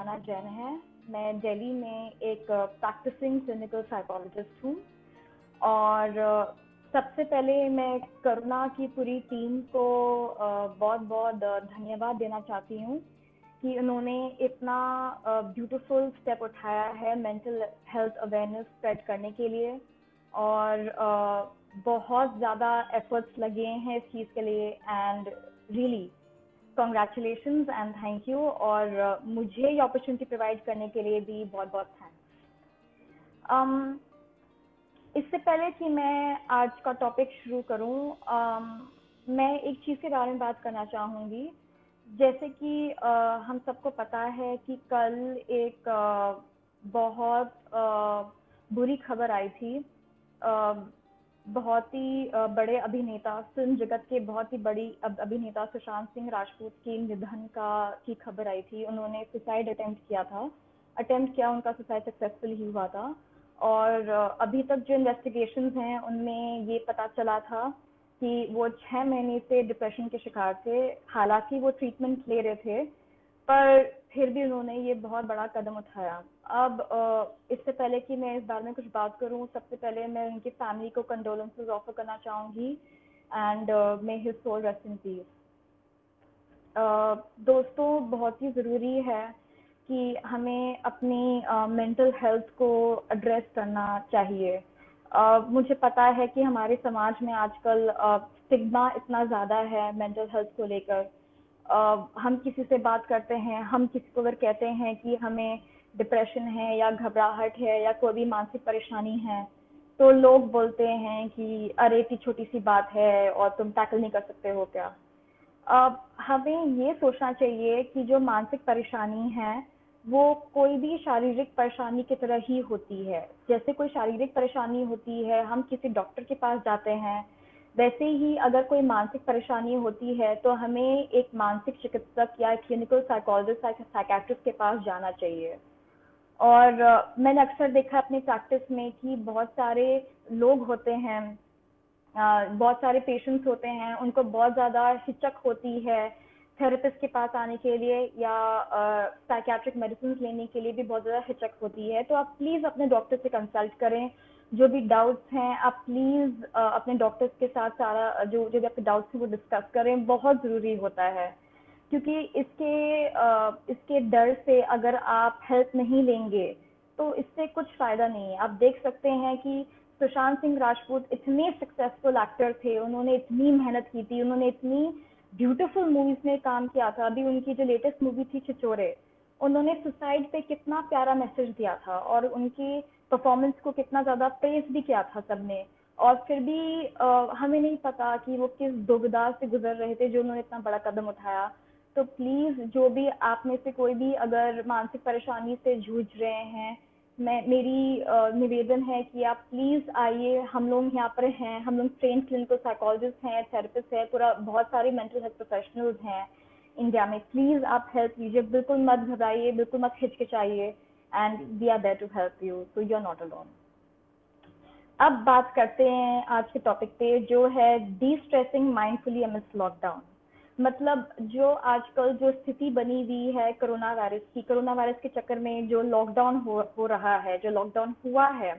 सुहाना जैन है। मैं दिल्ली में एक प्रैक्टिसिंग क्लिनिकल साइकोलॉजिस्ट हूँ और सबसे पहले मैं करुणा की पूरी टीम को बहुत बहुत धन्यवाद देना चाहती हूँ कि उन्होंने इतना ब्यूटीफुल स्टेप उठाया है मेंटल हेल्थ अवेयरनेस स्प्रेड करने के लिए और बहुत ज़्यादा एफर्ट्स लगे हैं इस चीज़ के लिए and really congratulations and thank you और मुझे ये अपॉर्चुनिटी प्रोवाइड करने के लिए भी बहुत बहुत थैंक्स। इससे पहले कि मैं आज का टॉपिक शुरू करूं, मैं एक चीज़ के बारे में बात करना चाहूँगी। जैसे कि हम सबको पता है कि कल एक बहुत बुरी खबर आई थी। बहुत ही बड़े अभिनेता, फिल्म जगत के बहुत ही बड़ी अभिनेता सुशांत सिंह राजपूत के निधन की खबर आई थी। उन्होंने सुसाइड अटेम्प्ट किया, उनका सुसाइड सक्सेसफुल ही हुआ था और अभी तक जो इन्वेस्टिगेशंस हैं उनमें ये पता चला था कि वो 6 महीने से डिप्रेशन के शिकार थे। हालांकि वो ट्रीटमेंट ले रहे थे पर फिर भी उन्होंने ये बहुत बड़ा कदम उठाया। अब इससे पहले कि मैं इस बारे में कुछ बात करूं, सबसे पहले मैं उनकी फैमिली को कंडोलेंसेस ऑफर करना चाहूँगी and may his soul rest in peace. दोस्तों, बहुत ही ज़रूरी है कि हमें अपनी मेंटल हेल्थ को एड्रेस करना चाहिए। मुझे पता है कि हमारे समाज में आजकल स्टिग्मा इतना ज़्यादा है मेंटल हेल्थ को लेकर। हम किसी से बात करते हैं, हम किसी को अगर कहते हैं कि हमें डिप्रेशन है या घबराहट है या कोई भी मानसिक परेशानी है तो लोग बोलते हैं कि अरे इतनी छोटी सी बात है और तुम टैकल नहीं कर सकते हो क्या। हमें ये सोचना चाहिए कि जो मानसिक परेशानी है वो कोई भी शारीरिक परेशानी की तरह ही होती है। जैसे कोई शारीरिक परेशानी होती है, हम किसी डॉक्टर के पास जाते हैं, वैसे ही अगर कोई मानसिक परेशानी होती है तो हमें एक मानसिक चिकित्सक या क्लिनिकल साइकोलॉजिस्ट या साइकियाट्रिस्ट के पास जाना चाहिए। और मैंने अक्सर देखा अपनी प्रैक्टिस में कि बहुत सारे लोग होते हैं, बहुत सारे पेशेंट्स होते हैं, उनको बहुत ज़्यादा हिचक होती है थेरेपिस्ट के पास आने के लिए या साइकियाट्रिक मेडिसिन लेने के लिए भी बहुत ज़्यादा हिचक होती है। तो आप प्लीज़ अपने डॉक्टर से कंसल्ट करें। जो भी डाउट्स हैं आप प्लीज़ अपने डॉक्टर्स के साथ सारा जो भी आपके डाउट्स हैं वो डिस्कस करें, बहुत ज़रूरी होता है। क्योंकि इसके डर से अगर आप हेल्प नहीं लेंगे तो इससे कुछ फ़ायदा नहीं है। आप देख सकते हैं कि सुशांत सिंह राजपूत इतने सक्सेसफुल एक्टर थे, उन्होंने इतनी मेहनत की थी, उन्होंने इतनी ब्यूटीफुल मूवीज में काम किया था। अभी उनकी जो लेटेस्ट मूवी थी छिछोरे, उन्होंने सुसाइड पे कितना प्यारा मैसेज दिया था और उनकी परफॉर्मेंस को कितना ज़्यादा प्रेज भी किया था सबने। और फिर भी हमें नहीं पता कि वो किस दुविधा से गुजर रहे थे जो उन्होंने इतना बड़ा कदम उठाया। तो प्लीज़ जो भी आप में से कोई भी अगर मानसिक परेशानी से जूझ रहे हैं, मेरी निवेदन है कि आप प्लीज़ आइए। हम लोग यहाँ पर हैं, हम लोग ट्रेन्ड क्लिनिकल साइकोलॉजिस्ट हैं, थेरेपिस्ट है, पूरा बहुत सारे मेंटल हेल्थ प्रोफेशनल्स हैं इंडिया में। प्लीज़ आप हेल्प लीजिए, बिल्कुल मत घबराइए, बिल्कुल मत हिचकिचाइए and we are there to help you, so you are not alone. अब बात करते हैं आज के टॉपिक पे जो है D stressing mindfully amidst lockdown. मतलब जो आजकल जो स्थिति बनी हुई है कोरोना वायरस के चक्कर में जो लॉकडाउन हो रहा है, जो लॉकडाउन हुआ है,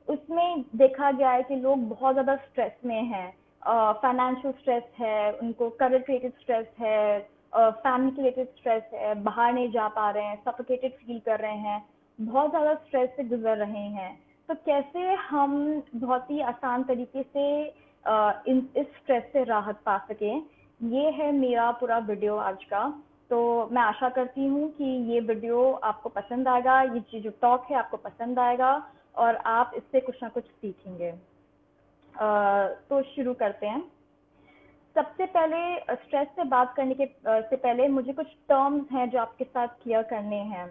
उसमें देखा गया है कि लोग बहुत ज़्यादा स्ट्रेस में हैं। फाइनेंशियल स्ट्रेस है, उनको करियर रिलेटेड स्ट्रेस है, फैमिली रिलेटेड स्ट्रेस है, बाहर नहीं जा पा रहे हैं, सफोकेटेड फील कर रहे हैं, बहुत ज़्यादा स्ट्रेस से गुजर रहे हैं। तो कैसे हम बहुत ही आसान तरीके से इस स्ट्रेस से राहत पा सकें, ये है मेरा पूरा वीडियो आज का। तो मैं आशा करती हूँ कि ये वीडियो आपको पसंद आएगा, ये जो टॉक है आपको पसंद आएगा और आप इससे कुछ ना कुछ सीखेंगे। तो शुरू करते हैं। सबसे पहले स्ट्रेस से बात करने से पहले मुझे कुछ टर्म्स हैं जो आपके साथ क्लियर करने हैं।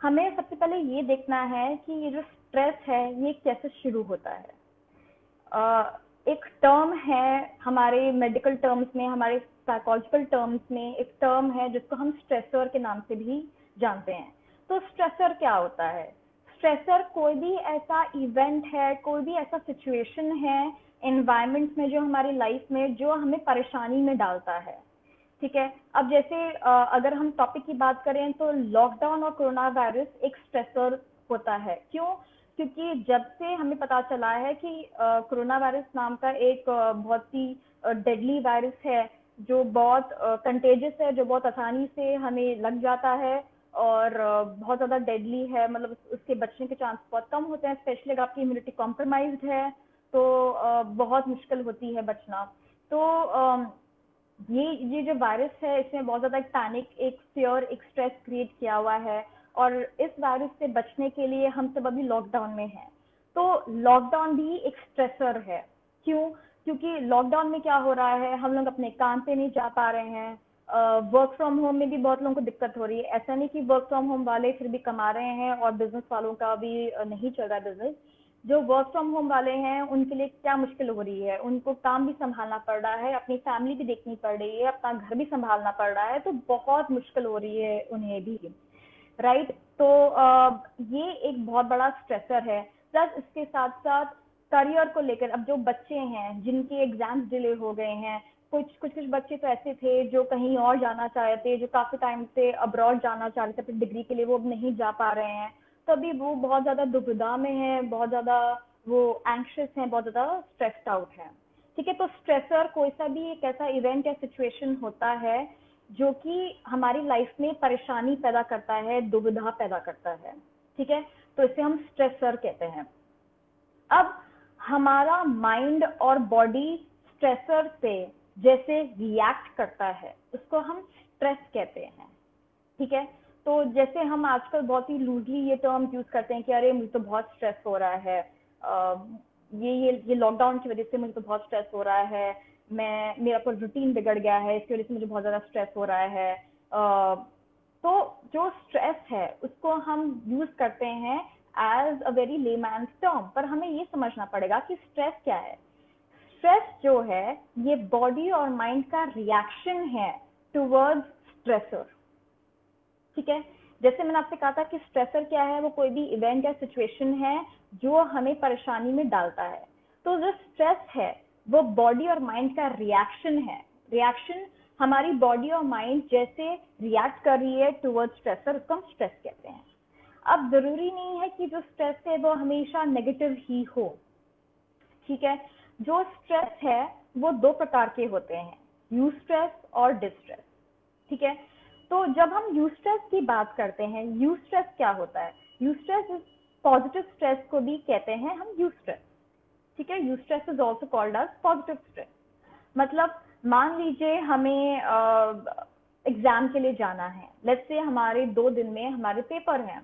हमें सबसे पहले ये देखना है कि ये जो स्ट्रेस है ये कैसे शुरू होता है। एक टर्म है हमारे मेडिकल टर्म्स में, हमारे साइकोलॉजिकल टर्म्स में एक टर्म है जिसको हम स्ट्रेसर के नाम से भी जानते हैं। तो स्ट्रेसर क्या होता है? स्ट्रेसर कोई भी ऐसा इवेंट है, कोई भी ऐसा सिचुएशन है एनवायरनमेंट में जो हमारी लाइफ में जो हमें परेशानी में डालता है। ठीक है। अब जैसे अगर हम टॉपिक की बात करें तो लॉकडाउन और कोरोना वायरस एक स्ट्रेसर होता है। क्यों? क्योंकि जब से हमें पता चला है कि कोरोना वायरस नाम का एक बहुत ही डेडली वायरस है, जो बहुत कंटेजियस है, जो बहुत आसानी से हमें लग जाता है और बहुत ज़्यादा डेडली है, मतलब उसके बचने के चांस बहुत कम होते हैं, स्पेशली अगर आपकी इम्यूनिटी कॉम्प्रोमाइज्ड है तो बहुत मुश्किल होती है बचना। तो ये जो वायरस है, इसने बहुत ज़्यादा एक पैनिक, एक फियर, एक स्ट्रेस क्रिएट किया हुआ है और इस वायरस से बचने के लिए हम सब अभी लॉकडाउन में हैं। तो लॉकडाउन भी एक स्ट्रेसर है। क्यों? क्योंकि लॉकडाउन में क्या हो रहा है, हम लोग अपने काम पे नहीं जा पा रहे हैं, वर्क फ्रॉम होम में भी बहुत लोगों को दिक्कत हो रही है। ऐसा नहीं कि वर्क फ्रॉम होम वाले फिर भी कमा रहे हैं और बिजनेस वालों का भी नहीं चल रहा है बिजनेस। जो वर्क फ्रॉम होम वाले हैं उनके लिए क्या मुश्किल हो रही है, उनको काम भी संभालना पड़ रहा है, अपनी फैमिली भी देखनी पड़ रही है, अपना घर भी संभालना पड़ रहा है, तो बहुत मुश्किल हो रही है उन्हें भी, राइट। तो ये एक बहुत बड़ा स्ट्रेसर है। प्लस इसके साथ साथ करियर को लेकर, अब जो बच्चे हैं जिनके एग्जाम्स डिले हो गए हैं, कुछ बच्चे तो ऐसे थे जो कहीं और जाना चाहते, जो काफी टाइम से अब्रॉड जाना चाह रहे थे अपनी डिग्री के लिए, वो अब नहीं जा पा रहे हैं, तो अभी वो बहुत ज्यादा दुविधा में है, बहुत ज्यादा वो एंक्शियस हैं, बहुत ज्यादा स्ट्रेस्ड आउट है। ठीक है। तो स्ट्रेसर कोई सा भी एक ऐसा इवेंट या सिचुएशन होता है जो कि हमारी लाइफ में परेशानी पैदा करता है, दुविधा पैदा करता है। ठीक है। तो इसे हम स्ट्रेसर कहते हैं। अब हमारा माइंड और बॉडी स्ट्रेसर से जैसे रिएक्ट करता है, उसको हम स्ट्रेस कहते हैं। ठीक है। तो जैसे हम आजकल बहुत ही लूजली ये टर्म यूज करते हैं कि अरे मुझे तो बहुत स्ट्रेस हो रहा है, ये लॉकडाउन की वजह से मुझे तो बहुत स्ट्रेस हो रहा है, मेरा पूरा रूटीन बिगड़ गया है, इसकी वजह से मुझे बहुत ज्यादा स्ट्रेस हो रहा है। तो जो स्ट्रेस है उसको हम यूज करते हैं as a very layman's term, पर हमें ये समझना पड़ेगा कि स्ट्रेस क्या है। स्ट्रेस जो है ये बॉडी और माइंड का रिएक्शन है टुवर्ड्स स्ट्रेसर। ठीक है। जैसे मैंने आपसे कहा था कि स्ट्रेसर क्या है, वो कोई भी इवेंट या सिचुएशन है जो हमें परेशानी में डालता है। तो जो स्ट्रेस है वो बॉडी और माइंड का रिएक्शन है। रिएक्शन हमारी बॉडी और माइंड जैसे रिएक्ट कर रही है टुवर्ड्स स्ट्रेसर, उसको हम स्ट्रेस कहते हैं। अब जरूरी नहीं है कि जो स्ट्रेस है वो हमेशा नेगेटिव ही हो। ठीक है। जो स्ट्रेस है वो दो प्रकार के होते हैं, यू स्ट्रेस और डिस्ट्रेस। ठीक है। तो जब हम यू स्ट्रेस की बात करते हैं, यू स्ट्रेस क्या होता है? यू स्ट्रेस पॉजिटिव स्ट्रेस को भी कहते हैं हम यू स्ट्रेस। ठीक है। Eustress is also called as positive stress. मतलब मान लीजिए हमें एग्जाम के लिए जाना है, लेट्स से हमारे 2 दिन में हमारे पेपर हैं।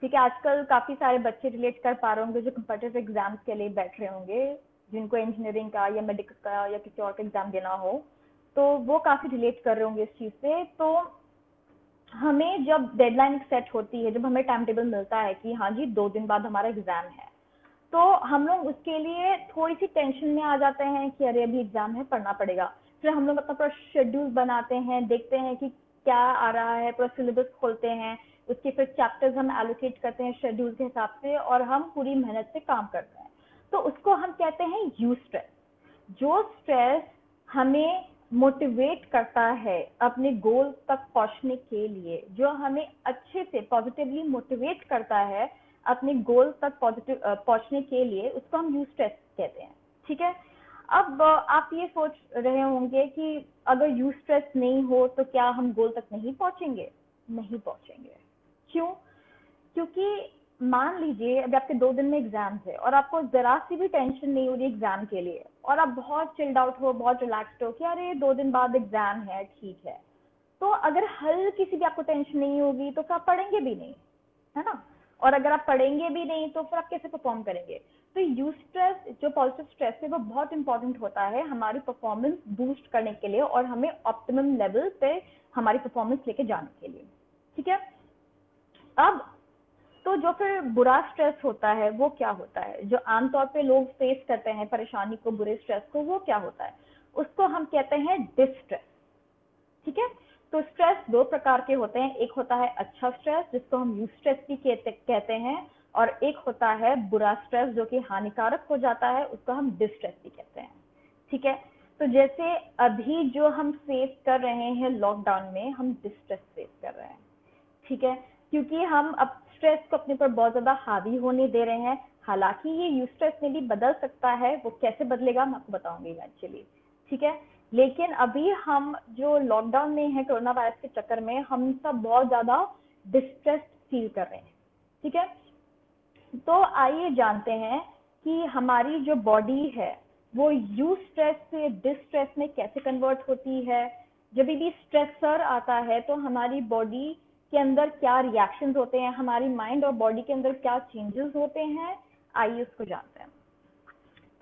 ठीक है। आजकल काफी सारे बच्चे रिलेट कर पा रहे होंगे जो कम्पिटिटिव एग्जाम्स के लिए बैठ रहे होंगे, जिनको इंजीनियरिंग का या मेडिकल का या किसी और का एग्जाम देना हो, तो वो काफी रिलेट कर रहे होंगे इस चीज से। तो हमें जब डेडलाइन सेट होती है, जब हमें टाइम टेबल मिलता है कि हाँ जी 2 दिन बाद हमारा एग्जाम है, तो हम लोग उसके लिए थोड़ी सी टेंशन में आ जाते हैं कि अरे अभी एग्जाम है, पढ़ना पड़ेगा। फिर हम लोग अपना पूरा शेड्यूल बनाते हैं, देखते हैं कि क्या आ रहा है, पूरा सिलेबस खोलते हैं, उसके फिर चैप्टर्स हम एलोकेट करते हैं शेड्यूल के हिसाब से और हम पूरी मेहनत से काम करते हैं। तो उसको हम कहते हैं यू स्ट्रेस। जो स्ट्रेस हमें मोटिवेट करता है अपने गोल तक पहुंचने के लिए, जो हमें अच्छे से पॉजिटिवली मोटिवेट करता है अपने गोल तक पहुंचने के लिए, उसको हम यू स्ट्रेस कहते हैं। ठीक है। अब आप ये सोच रहे होंगे कि अगर यू स्ट्रेस नहीं हो तो क्या हम गोल तक नहीं पहुंचेंगे? नहीं पहुंचेंगे। क्यों? क्योंकि मान लीजिए अभी आपके 2 दिन में एग्जाम्स है और आपको जरा सी भी टेंशन नहीं हो रही एग्जाम के लिए, और आप बहुत चिल्ड आउट हो, बहुत रिलैक्स्ड हो कि अरे 2 दिन बाद एग्जाम है, ठीक है। तो अगर हल्की सी भी आपको टेंशन नहीं होगी तो फिर आप पढ़ेंगे भी नहीं, है ना। और अगर आप पढ़ेंगे भी नहीं तो फिर आप कैसे परफॉर्म करेंगे? तो यू स्ट्रेस, जो पॉजिटिव स्ट्रेस है, वो बहुत इंपॉर्टेंट होता है हमारी परफॉर्मेंस बूस्ट करने के लिए और हमें ऑप्टिमम लेवल पे हमारी परफॉर्मेंस लेके जाने के लिए। ठीक है। अब तो जो फिर बुरा स्ट्रेस होता है वो क्या होता है, जो आमतौर पे लोग फेस करते हैं परेशानी को, बुरे स्ट्रेस को, वो क्या होता है? उसको हम कहते हैं डिस्ट्रेस। ठीक है। तो स्ट्रेस 2 प्रकार के होते हैं, एक होता है अच्छा स्ट्रेस जिसको हम यू स्ट्रेस भी कहते हैं, और एक होता है बुरा स्ट्रेस जो कि हानिकारक हो जाता है, उसको हम डिस्ट्रेस भी कहते हैं। ठीक है। तो जैसे अभी जो हम फेस कर रहे हैं लॉकडाउन में, हम डिस्ट्रेस फेस कर रहे हैं, ठीक है, क्योंकि हम अब स्ट्रेस को अपने पर बहुत ज्यादा हावी होने दे रहे हैं। हालांकि ये यूस्ट्रेस में भी बदल सकता है, वो कैसे बदलेगा मैं आपको बताऊंगी इवेंचुअली, ठीक है। लेकिन अभी हम जो लॉकडाउन में है कोरोना वायरस के चक्कर में, हम सब बहुत ज्यादा डिस्ट्रेस फील कर रहे हैं, ठीक है। तो आइए जानते हैं कि हमारी जो बॉडी है वो यू स्ट्रेस से डिस्ट्रेस में कैसे कन्वर्ट होती है। जब भी स्ट्रेसर आता है तो हमारी बॉडी के अंदर क्या रिएक्शंस होते हैं, हमारी माइंड और बॉडी के अंदर क्या चेंजेस होते हैं, आइए उसको जानते हैं।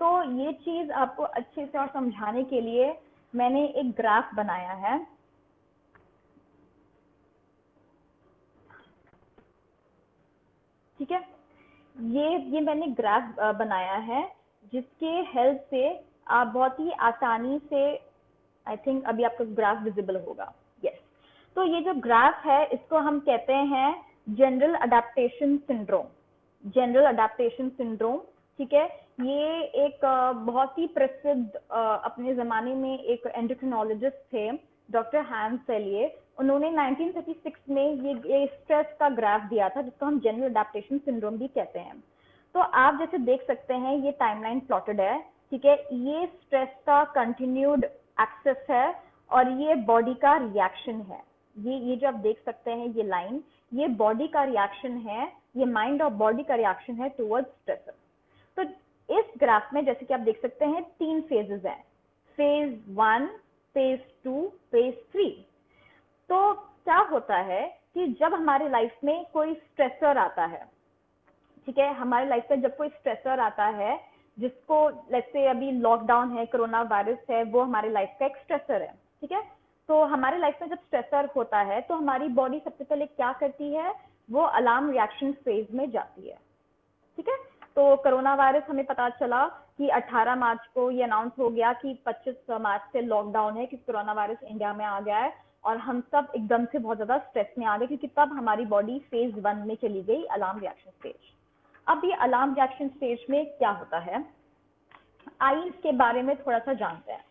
तो ये चीज आपको अच्छे से और समझाने के लिए मैंने एक ग्राफ बनाया है, ठीक है। ये मैंने ग्राफ बनाया है जिसके हेल्प से आप बहुत ही आसानी से, आई थिंक अभी आपको ग्राफ विजिबल होगा, यस। तो ये जो ग्राफ है इसको हम कहते हैं general adaptation syndrome, general adaptation syndrome, ठीक है। ये एक बहुत ही प्रसिद्ध अपने जमाने में एक एंडोक्रिनोलॉजिस्ट थे, डॉक्टर हैंस सेलिए। उन्होंने 1936 में ये स्ट्रेस का ग्राफ दिया था जिसको हम जनरल अडेप्टेशन सिंड्रोम भी कहते हैं। तो आप जैसे देख सकते हैं ये टाइमलाइन प्लॉटेड है, ठीक है। ये स्ट्रेस का कंटिन्यूड एक्सेस है और ये बॉडी का रिएक्शन है। ये जो आप देख सकते हैं ये लाइन, ये बॉडी का रिएक्शन है, ये माइंड और बॉडी का रिएक्शन है टुवर्ड्स स्ट्रेस। तो इस ग्राफ में जैसे कि आप देख सकते हैं 3 फेजेस हैं, फेज 1, फेज 2, फेज 3। तो क्या होता है कि जब हमारे लाइफ में कोई स्ट्रेसर आता है, ठीक है, हमारे लाइफ में जब कोई स्ट्रेसर आता है जिसको लेट्स से अभी लॉकडाउन है, कोरोना वायरस है, वो हमारे लाइफ का एक स्ट्रेसर है, ठीक है। तो हमारे लाइफ में जब स्ट्रेसर होता है तो हमारी बॉडी सबसे पहले क्या करती है, वो अलार्म रिएक्शन फेज में जाती है, ठीक है। तो कोरोना वायरस हमें पता चला कि 18 मार्च को ये अनाउंस हो गया कि 25 मार्च से लॉकडाउन है, कि कोरोना वायरस इंडिया में आ गया है और हम सब एकदम से बहुत ज्यादा स्ट्रेस में आ गए क्योंकि तब हमारी बॉडी फेज 1 में चली गई, अलार्म रिएक्शन स्टेज। अब ये अलार्म रिएक्शन स्टेज में क्या होता है, आइए इसके बारे में थोड़ा सा जानते हैं।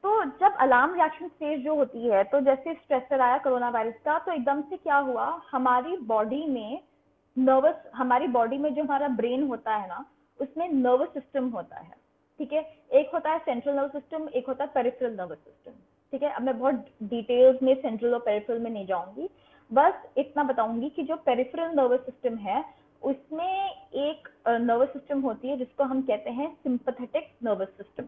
तो जब अलार्म रिएक्शन स्टेज जो होती है, तो जैसे स्ट्रेसर आया कोरोना वायरस का, तो एकदम से क्या हुआ, हमारी बॉडी में हमारी बॉडी में जो हमारा ब्रेन होता है ना, उसमें नर्वस सिस्टम होता है, ठीक है। एक होता है सेंट्रल नर्वस सिस्टम, एक होता है पेरिफेरल नर्वस सिस्टम, ठीक है। अब मैं बहुत डिटेल्स में सेंट्रल और पेरिफेरल में नहीं जाऊंगी, बस इतना बताऊंगी कि जो पेरिफेरल नर्वस सिस्टम है उसमें एक नर्वस सिस्टम होती है जिसको हम कहते हैं सिंपैथेटिक नर्वस सिस्टम,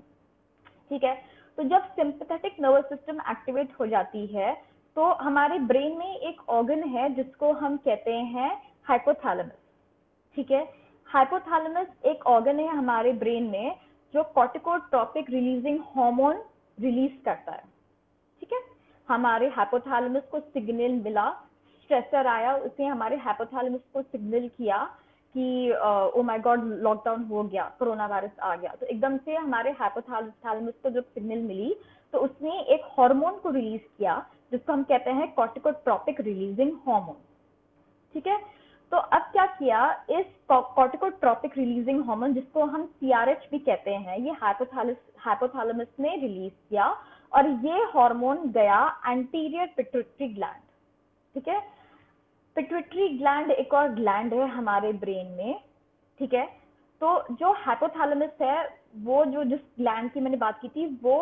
ठीक है। तो जब सिंपैथेटिक नर्वस सिस्टम एक्टिवेट हो जाती है तो हमारे ब्रेन में एक ऑर्गन है जिसको हम कहते हैं हाइपोथैलेमस, ठीक है। हाइपोथैलेमस एक ऑर्गन है हमारे ब्रेन में जो कॉर्टिकोट्रोपिक रिलीजिंग हार्मोन रिलीज करता है, ठीक है। हमारे हाइपोथैलेमस को सिग्नल मिला, स्ट्रेसर आया, उसने हमारे हाइपोथैलेमस को सिग्नल किया कि ओ माय गॉड लॉकडाउन हो गया, कोरोना वायरस आ गया। तो एकदम से हमारे हाइपोथैलेमस को जब सिग्नल मिली तो उसने एक हार्मोन को रिलीज किया जिसको हम कहते हैं कॉर्टिकोट्रोपिक रिलीजिंग हार्मोन, ठीक है। तो अब क्या किया, इस कॉर्टिकोट्रोपिक रिलीजिंग हार्मोन जिसको हम सीआरएच भी कहते हैं, ये हाइपोथैलेमस ने रिलीज किया और ये हार्मोन गया एंटीरियर पिट्यूटरी ग्लैंड, ठीक है। पिट्यूटरी ग्लैंड एक और ग्लैंड है हमारे ब्रेन में, ठीक है। तो जो हाइपोथैलेमस है वो जो जिस ग्लैंड की मैंने बात की थी वो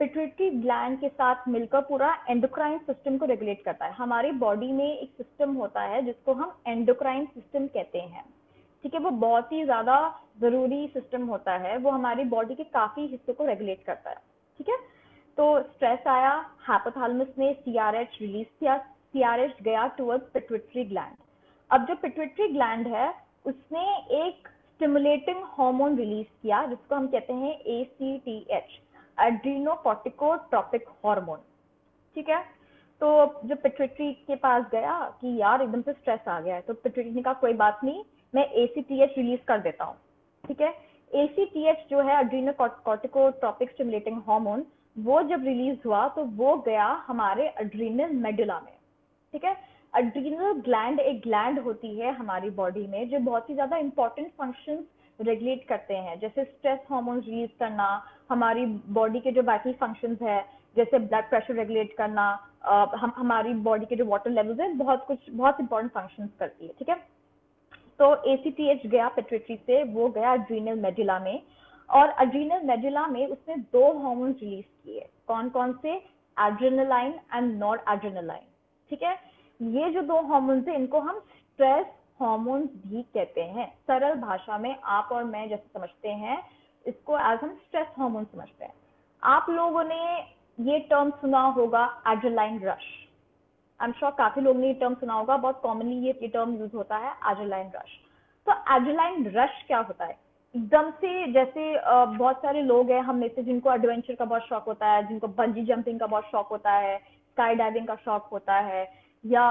पिट्यूटरी ग्लैंड के साथ मिलकर पूरा एंडोक्राइन सिस्टम को रेगुलेट करता है। हमारी बॉडी में एक सिस्टम होता है जिसको हम एंडोक्राइन सिस्टम कहते हैं, ठीक है। वो बहुत ही ज्यादा जरूरी सिस्टम होता है, वो हमारी बॉडी के काफी हिस्सों को रेगुलेट करता है, ठीक है। तो स्ट्रेस आया, हाइपोथैलेमस ने सीआरएच रिलीज किया, सीआरएच गया टुवर्ड्स पिट्यूटरी ग्लैंड। अब जो पिट्यूटरी ग्लैंड है उसने एक स्टिमुलेटिंग हार्मोन रिलीज किया जिसको हम कहते हैं एसीटीएच, एड्रीनोकॉर्टिकोट्रोपिक हार्मोन, ठीक है। तो जो पिट्यूटरी के पास गया कि यार एकदम से स्ट्रेस आ गया है, तो पिट्यूटरी ने कहा कोई बात नहीं, मैं एसीटीएच रिलीज कर देता हूँ, ठीक है। एसीटीएच जो है एड्रीनोकॉर्टिकोट्रोपिक स्टिमुलेटिंग हार्मोन, वो जब रिलीज हुआ तो वो गया हमारे एड्रीनल मेडुला में, ठीक है। एड्रीनल ग्लैंड एक ग्लैंड होती है हमारी बॉडी में जो बहुत ही ज्यादा इंपॉर्टेंट फंक्शंस रेगुलेट करते हैं, जैसे स्ट्रेस हार्मोन रिलीज करना, हमारी बॉडी के जो बाकी फंक्शंस है जैसे ब्लड प्रेशर रेगुलेट करना, हम हमारी बॉडी के जो वाटर लेवल्स है बहुत इंपॉर्टेंट फंक्शंस करती है, ठीक है। तो ACTH गया पिट्यूटरी से, वो गया एड्रीनल मेडुला में, और एड्रीनल मेडुला में उसने 2 हार्मोन रिलीज किए। कौन कौन से? एड्रेनालाइन एंड नॉर एड्रेनालाइन, ठीक है। ये जो 2 हार्मोन्स है इनको हम स्ट्रेस हार्मोन्स भी कहते हैं। सरल भाषा में आप और मैं जैसे समझते हैं इसको एज हम स्ट्रेस हार्मोन समझते हैं। आप लोगों ने ये टर्म सुना होगा adrenaline rush. I am sure काफी लोगों ने ये टर्म सुना होगा, बहुत कॉमनली ये टर्म यूज होता है एड्रेनालाइन रश। तो एड्रेनालाइन रश क्या होता है? एकदम से जैसे बहुत सारे लोग हैं हम में से जिनको एडवेंचर का बहुत शौक होता है, जिनको बंजी जंपिंग का बहुत शौक होता है, स्काई डाइविंग का शौक होता है, या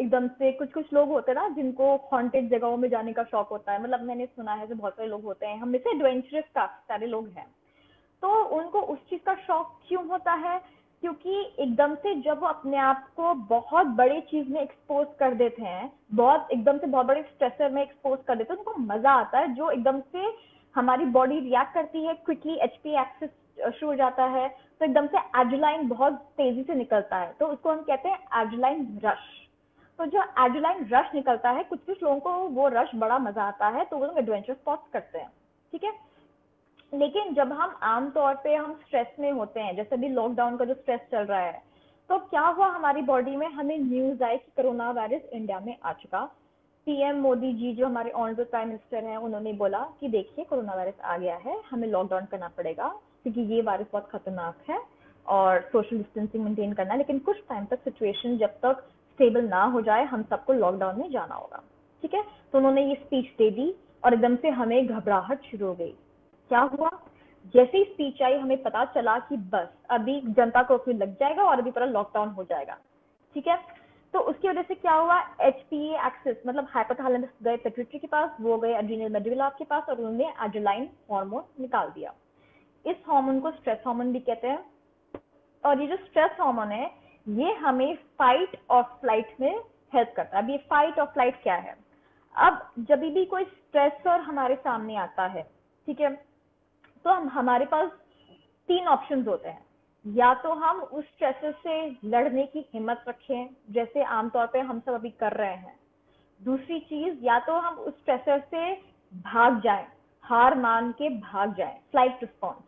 एकदम से कुछ लोग होते हैं ना जिनको हॉन्टेड जगहों में जाने का शौक होता है। मतलब मैंने सुना है कि बहुत सारे लोग होते हैं, हम में से एडवेंचरस काफी सारे लोग हैं। तो उनको उस चीज का शौक क्यों होता है? क्योंकि एकदम से जब वो अपने आप को बहुत बड़ी चीज में एक्सपोज कर देते हैं, एकदम से बहुत बड़े स्ट्रेसर में एक्सपोज कर देते हैं, उनको मजा आता है, जो एकदम से हमारी बॉडी रिएक्ट करती है, क्विकली HP एक्सेस शुरू हो जाता है, तो एकदम से एड्रेनालाइन बहुत तेजी से निकलता है, तो उसको हम कहते हैं एड्रेनालाइन रश। तो जो एड्रेनालाइन रश निकलता है, कुछ लोगों को वो रश बड़ा मजा आता है, तो वो लोग एडवेंचर स्पॉट्स करते हैं, ठीक है। लेकिन जब हम आमतौर पे हम स्ट्रेस में होते हैं, जैसे अभी लॉकडाउन का जो स्ट्रेस चल रहा है, तो क्या हुआ हमारी बॉडी में? हमें न्यूज आई कि कोरोना वायरस इंडिया में आ चुका। PM मोदी जी जो हमारे ऑनरेबल प्राइम मिनिस्टर हैं, उन्होंने बोला कि देखिए कोरोना वायरस आ गया है, हमें लॉकडाउन करना पड़ेगा क्योंकि ये वायरस बहुत खतरनाक है और सोशल डिस्टेंसिंग मेंटेन करना है, लेकिन कुछ टाइम तक सिचुएशन जब तक स्टेबल ना हो जाए हम सबको लॉकडाउन में जाना होगा, ठीक है। तो उन्होंने ये स्पीच दे दी और एकदम से हमें घबराहट शुरू हो गई। क्या हुआ? जैसे ही स्पीच आई हमें पता चला कि बस अभी जनता कर्फ्यू लग जाएगा और अभी पूरा लॉकडाउन हो जाएगा, ठीक है। तो उसकी वजह से क्या हुआ? HPA एक्सेस मतलब हाइपोथैलेमस गए पिट्यूटरी के पास, वो गए एड्रीनल मेडुला के पास और उन्होंने एड्रेनालाइन हार्मोन निकाल दिया। इस हार्मोन को स्ट्रेस हार्मोन भी कहते हैं। और ये जो स्ट्रेस हार्मोन है ये हमें फाइट और फ्लाइट में हेल्प करता है। अब ये फाइट और फ्लाइट क्या है? अब जब भी कोई स्ट्रेसर हमारे सामने आता है, ठीक है, तो हमारे पास 3 ऑप्शंस होते हैं। या तो हम उस स्ट्रेसर से लड़ने की हिम्मत रखें, जैसे आमतौर पे हम सब अभी कर रहे हैं। दूसरी चीज, या तो हम उस स्ट्रेसर से भाग जाएं, हार मान के भाग जाएं, फ्लाइट रिस्पॉन्स,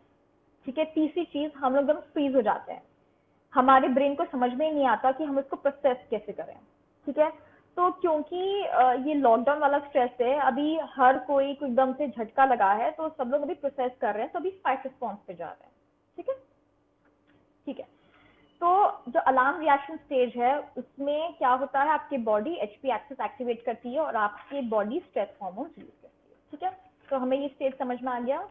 ठीक है। तीसरी चीज, हम लोग एकदम फ्रीज हो जाते हैं, हमारे ब्रेन को समझ में ही नहीं आता कि हम उसको प्रोसेस कैसे करें, ठीक है। तो क्योंकि ये लॉकडाउन वाला स्ट्रेस है, अभी हर कोई को एकदम से झटका लगा है, तो सब लोग अभी प्रोसेस कर रहे हैं, तो अभी फाइट रिस्पॉन्स पे जा रहे हैं, ठीक है, ठीक है। तो जो अलार्म रिएक्शन स्टेज है उसमें क्या होता है, आपकी बॉडी HP एक्सेस एक्टिवेट करती है और आपकी बॉडी स्ट्रेस हार्मोन रिलीज करती है, ठीक है। तो हमें ये स्टेज समझ में आ गया।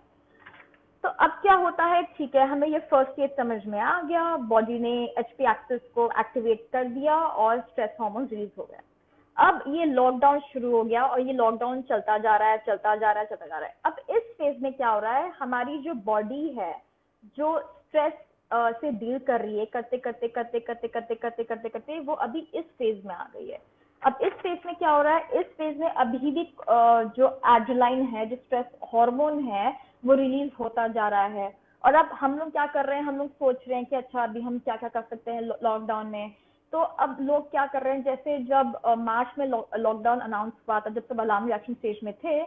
तो अब क्या होता है, ठीक है, हमें ये फर्स्ट स्टेज समझ में आ गया, बॉडी ने HP एक्सेस को एक्टिवेट कर दिया और स्ट्रेस हार्मोन रिलीज हो गया। अब ये लॉकडाउन शुरू हो गया और ये लॉकडाउन चलता जा रहा है, चलता जा रहा है, चलता जा रहा है। अब इस फेज में क्या हो रहा है, हमारी जो बॉडी है जो स्ट्रेस से डील कर रही है, करते करते करते करते करते करते करते करते वो अभी इस फेज में आ गई है। अब इस फेज में क्या हो रहा है, इस फेज में अभी भी जो एड्रेनालाइन है, जो स्ट्रेस हार्मोन है, वो रिलीज होता जा रहा है। और अब हम लोग क्या कर रहे हैं, हम लोग सोच रहे हैं कि अच्छा अभी हम क्या क्या कर सकते हैं लॉकडाउन में। तो अब लोग क्या कर रहे हैं, जैसे जब मार्च में लॉकडाउन अनाउंस हुआ था, जब सब अलार्म रिएक्शन स्टेज में थे,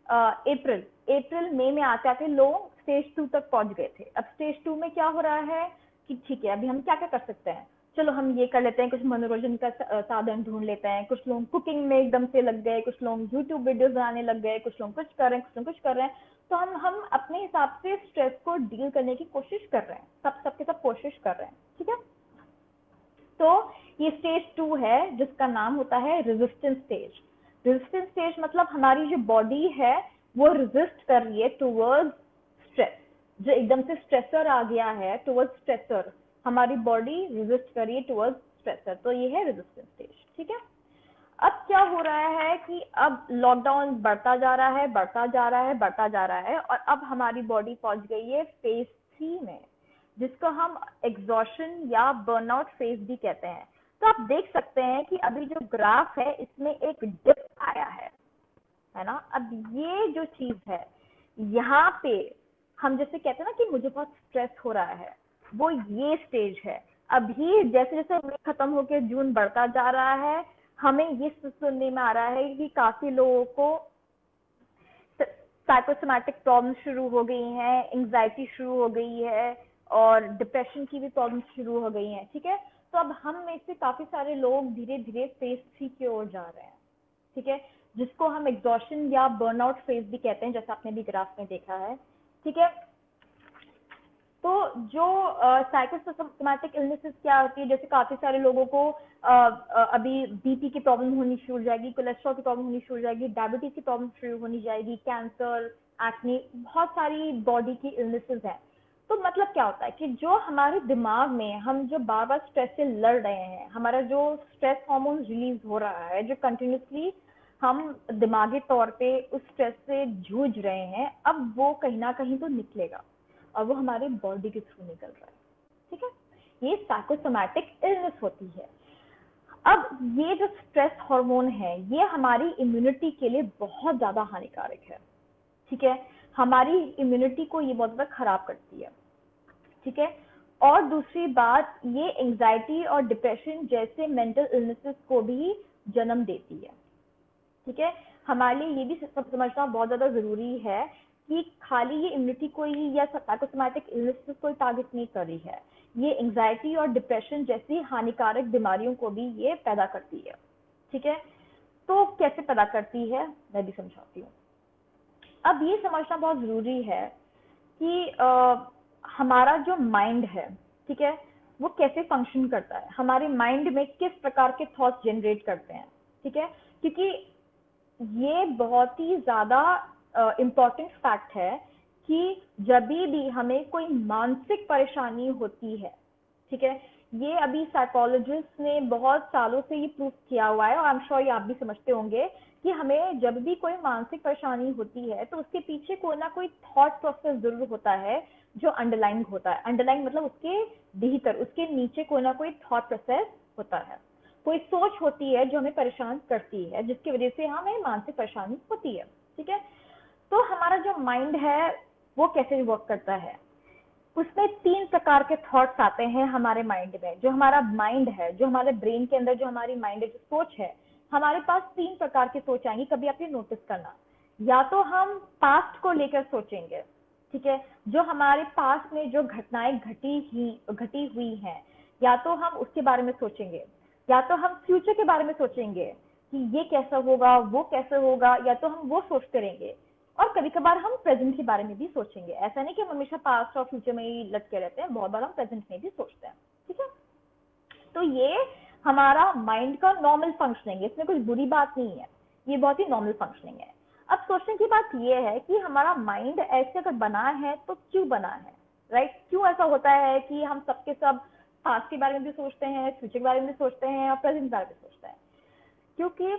अप्रैल मई में आते आते लोग स्टेज 2 तक पहुंच गए थे। अब स्टेज 2 में क्या हो रहा है कि ठीक है अभी हम क्या क्या कर सकते हैं, चलो हम ये कर लेते हैं, कुछ मनोरंजन का साधन ढूंढ लेते हैं। कुछ लोग कुकिंग में एकदम से लग गए, कुछ लोग यूट्यूब वीडियोस बनाने लग गए, कुछ लोग कुछ कर रहे हैं, कुछ लोग कुछ कर रहे हैं। तो हम अपने हिसाब से स्ट्रेस को डील करने की कोशिश कर रहे हैं, सबके सब कोशिश कर रहे हैं, ठीक है। तो ये स्टेज 2 है जिसका नाम होता है रेजिस्टेंस स्टेज। रेजिस्टेंस स्टेज मतलब हमारी जो बॉडी है वो रेजिस्ट कर रही है टुवर्ड्स स्ट्रेस, जो एकदम से स्ट्रेसर आ गया है टुवर्ड्स स्ट्रेसर, हमारी बॉडी रेजिस्ट कर रही है टुवर्ड्स स्ट्रेसर, तो ये है रेजिस्टेंस स्टेज, ठीक है। अब क्या हो रहा है कि अब लॉकडाउन बढ़ता जा रहा है, बढ़ता जा रहा है, बढ़ता जा रहा है, और अब हमारी बॉडी पहुंच गई है फेज 3 में, जिसको हम एग्जॉशन या बर्नआउट फेज भी कहते हैं। तो आप देख सकते हैं कि अभी जो ग्राफ है इसमें एक डिप आया है है ना। अब ये जो चीज है, यहाँ पे हम जैसे कहते हैं ना कि मुझे बहुत स्ट्रेस हो रहा है, वो ये स्टेज है। अभी जैसे जैसे मई खत्म होकर जून बढ़ता जा रहा है, हमें ये सुनने में आ रहा है कि काफी लोगों को साइकोसोमैटिक प्रॉब्लम शुरू हो गई हैं, एंग्जाइटी शुरू हो गई है और डिप्रेशन की भी प्रॉब्लम शुरू हो गई हैं। ठीक है, तो अब हम में से काफी सारे लोग धीरे धीरे फेज 3 की ओर जा रहे हैं। ठीक है, जिसको हम एग्जॉशन या बर्नआउट फेज भी कहते हैं, जैसा आपने भी ग्राफ में देखा है। ठीक है, तो जो साइकोसोमैटिक इलनेसेस क्या होती है, जैसे काफी सारे लोगों को अभी बीपी की प्रॉब्लम होनी शुरू हो जाएगी, कोलेस्ट्रॉल की प्रॉब्लम होनी शुरू हो जाएगी, डायबिटीज की प्रॉब्लम शुरू होनी जाएगी, कैंसर, एक्ने, बहुत सारी बॉडी की इलनेसेस हैं। तो मतलब क्या होता है कि जो हमारे दिमाग में हम जो बार बार स्ट्रेस से लड़ रहे हैं, हमारा जो स्ट्रेस हार्मोन रिलीज हो रहा है, जो कंटिन्यूसली हम दिमागी तौर पे उस स्ट्रेस से जूझ रहे हैं, अब वो कहीं ना कहीं तो निकलेगा और वो हमारे बॉडी के थ्रू निकल रहा है। ठीक है, ये साइकोसोमैटिक इलनेस होती है। अब ये जो स्ट्रेस हार्मोन है, ये हमारी इम्यूनिटी के लिए बहुत ज्यादा हानिकारक है। ठीक है, हमारी इम्यूनिटी को ये बहुत ज्यादा खराब करती है। ठीक है, और दूसरी बात, ये एंजाइटी और डिप्रेशन जैसे मेंटल इलनेसेस को भी जन्म देती है। ठीक है, हमारे लिए ये भी सब समझना बहुत ज्यादा जरूरी है कि खाली ये इम्यूनिटी को ही या साइकोसोमैटिक इलनेसेस को टारगेट नहीं कर रही है, ये एंजाइटी और डिप्रेशन जैसी हानिकारक बीमारियों को भी ये पैदा करती है। ठीक है, तो कैसे पैदा करती है मैं भी समझाती हूँ। अब ये समझना बहुत जरूरी है कि हमारा जो माइंड है, ठीक है, वो कैसे फंक्शन करता है, हमारे माइंड में किस प्रकार के थॉट्स जनरेट करते हैं। ठीक है, क्योंकि ये बहुत ही ज्यादा इम्पोर्टेंट फैक्ट है कि जब भी हमें कोई मानसिक परेशानी होती है, ठीक है, ये अभी साइकोलॉजिस्ट ने बहुत सालों से ये प्रूव किया हुआ है और आई एम श्योर ये आप भी समझते होंगे कि हमें जब भी कोई मानसिक परेशानी होती है तो उसके पीछे कोई ना कोई थॉट प्रोसेस जरूर होता है जो अंडरलाइंग होता है। अंडरलाइंग मतलब उसके भीतर, उसके नीचे कोई ना कोई थॉट प्रोसेस होता है, कोई सोच होती है जो हमें परेशान करती है, जिसकी वजह से हमें मानसिक परेशानी होती है। ठीक है, तो हमारा जो माइंड है वो कैसे वर्क करता है, उसमें 3 प्रकार के थॉट्स आते हैं हमारे माइंड में। जो हमारा माइंड है, जो हमारे ब्रेन के अंदर जो हमारी माइंड है, जो सोच है, हमारे पास 3 प्रकार की सोच आएंगी। कभी आप ये नोटिस करना, या तो हम पास्ट को लेकर सोचेंगे, ठीक है, जो हमारे पास में जो घटनाएं घटी हुई हैं, या तो हम उसके बारे में सोचेंगे, या तो हम फ्यूचर के बारे में सोचेंगे कि ये कैसा होगा, वो कैसे होगा, या तो हम वो सोचते रहेंगे। और कभी कभार हम प्रेजेंट के बारे में भी सोचेंगे। ऐसा नहीं कि हम हमेशा पास्ट और फ्यूचर में ही लटके रहते हैं, बहुत बार हम प्रेजेंट में भी सोचते हैं। ठीक है, तो ये हमारा माइंड का नॉर्मल फंक्शनिंग है, इसमें कुछ बुरी बात नहीं है, ये बहुत ही नॉर्मल फंक्शनिंग है। अब सोचने की बात ये है कि हमारा माइंड ऐसे अगर बना है तो क्यों बना है, राइट? क्यों ऐसा होता है कि हम सबके सब पास्ट के बारे में भी सोचते हैं, फ्यूचर के बारे में भी सोचते हैं और प्रेजेंट के बारे में सोचते हैं? क्योंकि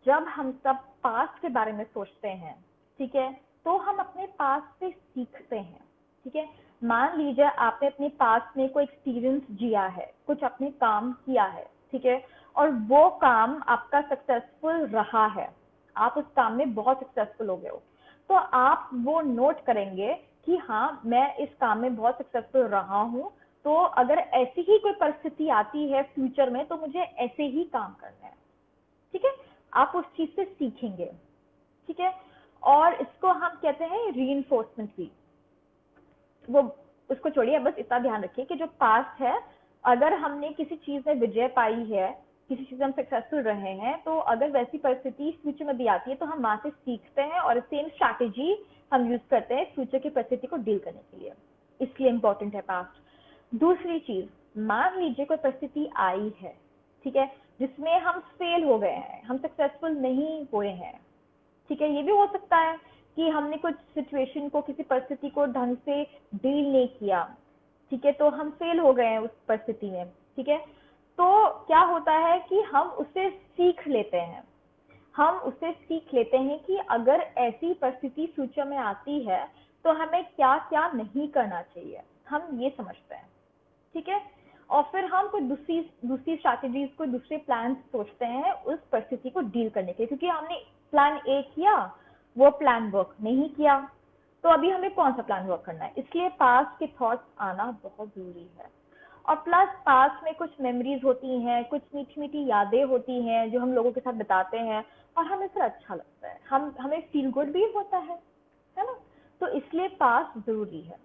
जब हम सब पास्ट के बारे में सोचते हैं, ठीक है, तो हम अपने पास्ट से सीखते हैं। ठीक है, मान लीजिए आपने अपने पास्ट में कोई एक्सपीरियंस जिया है, कुछ आपने काम किया है, ठीक है, और वो काम आपका सक्सेसफुल रहा है, आप उस काम में बहुत सक्सेसफुल हो गए हो, तो आप वो नोट करेंगे कि हाँ, मैं इस काम में बहुत सक्सेसफुल रहा हूँ, तो अगर ऐसी ही कोई परिस्थिति आती है फ्यूचर में तो मुझे ऐसे ही काम करना है। ठीक है, आप उस चीज से सीखेंगे। ठीक है, और इसको हम कहते हैं रीइंफोर्समेंट भी। वो उसको छोड़िए, बस इतना ध्यान रखिए कि जो पास्ट है, अगर हमने किसी चीज में विजय पाई है, किसी चीज में हम सक्सेसफुल रहे हैं, तो अगर वैसी परिस्थिति फ्यूचर में भी आती है तो हम वहां से सीखते हैं और सेम स्ट्रैटेजी हम यूज करते हैं फ्यूचर की परिस्थिति को डील करने के लिए। इसलिए इंपॉर्टेंट है पास्ट। दूसरी चीज, मान लीजिए कोई परिस्थिति आई है, ठीक है, जिसमें हम फेल हो गए हैं, हम सक्सेसफुल नहीं हुए हैं। ठीक है, ये भी हो सकता है कि हमने कुछ सिचुएशन को, किसी परिस्थिति को ढंग से डील नहीं किया, ठीक है, तो हम फेल हो गए हैं उस परिस्थिति में। ठीक है, तो क्या होता है कि हम उससे सीख लेते हैं। हम उससे सीख लेते हैं कि अगर ऐसी परिस्थिति फ्यूचर में आती है तो हमें क्या क्या नहीं करना चाहिए, हम ये समझते हैं। ठीक है, और फिर हम कोई दूसरी स्ट्रैटेजीज, कोई दूसरे प्लान सोचते हैं उस परिस्थिति को डील करने के, क्योंकि हमने प्लान ए किया वो प्लान वर्क नहीं किया, तो अभी हमें कौन सा प्लान वर्क करना है। इसलिए पास्ट के थॉट्स आना बहुत जरूरी है। और प्लस पास्ट में कुछ मेमोरीज होती हैं, कुछ मीठी मीठी यादें होती हैं जो हम लोगों के साथ बिताते हैं और हमें फिर अच्छा लगता है, हमें फील गुड भी होता है ना। तो इसलिए पास्ट जरूरी है।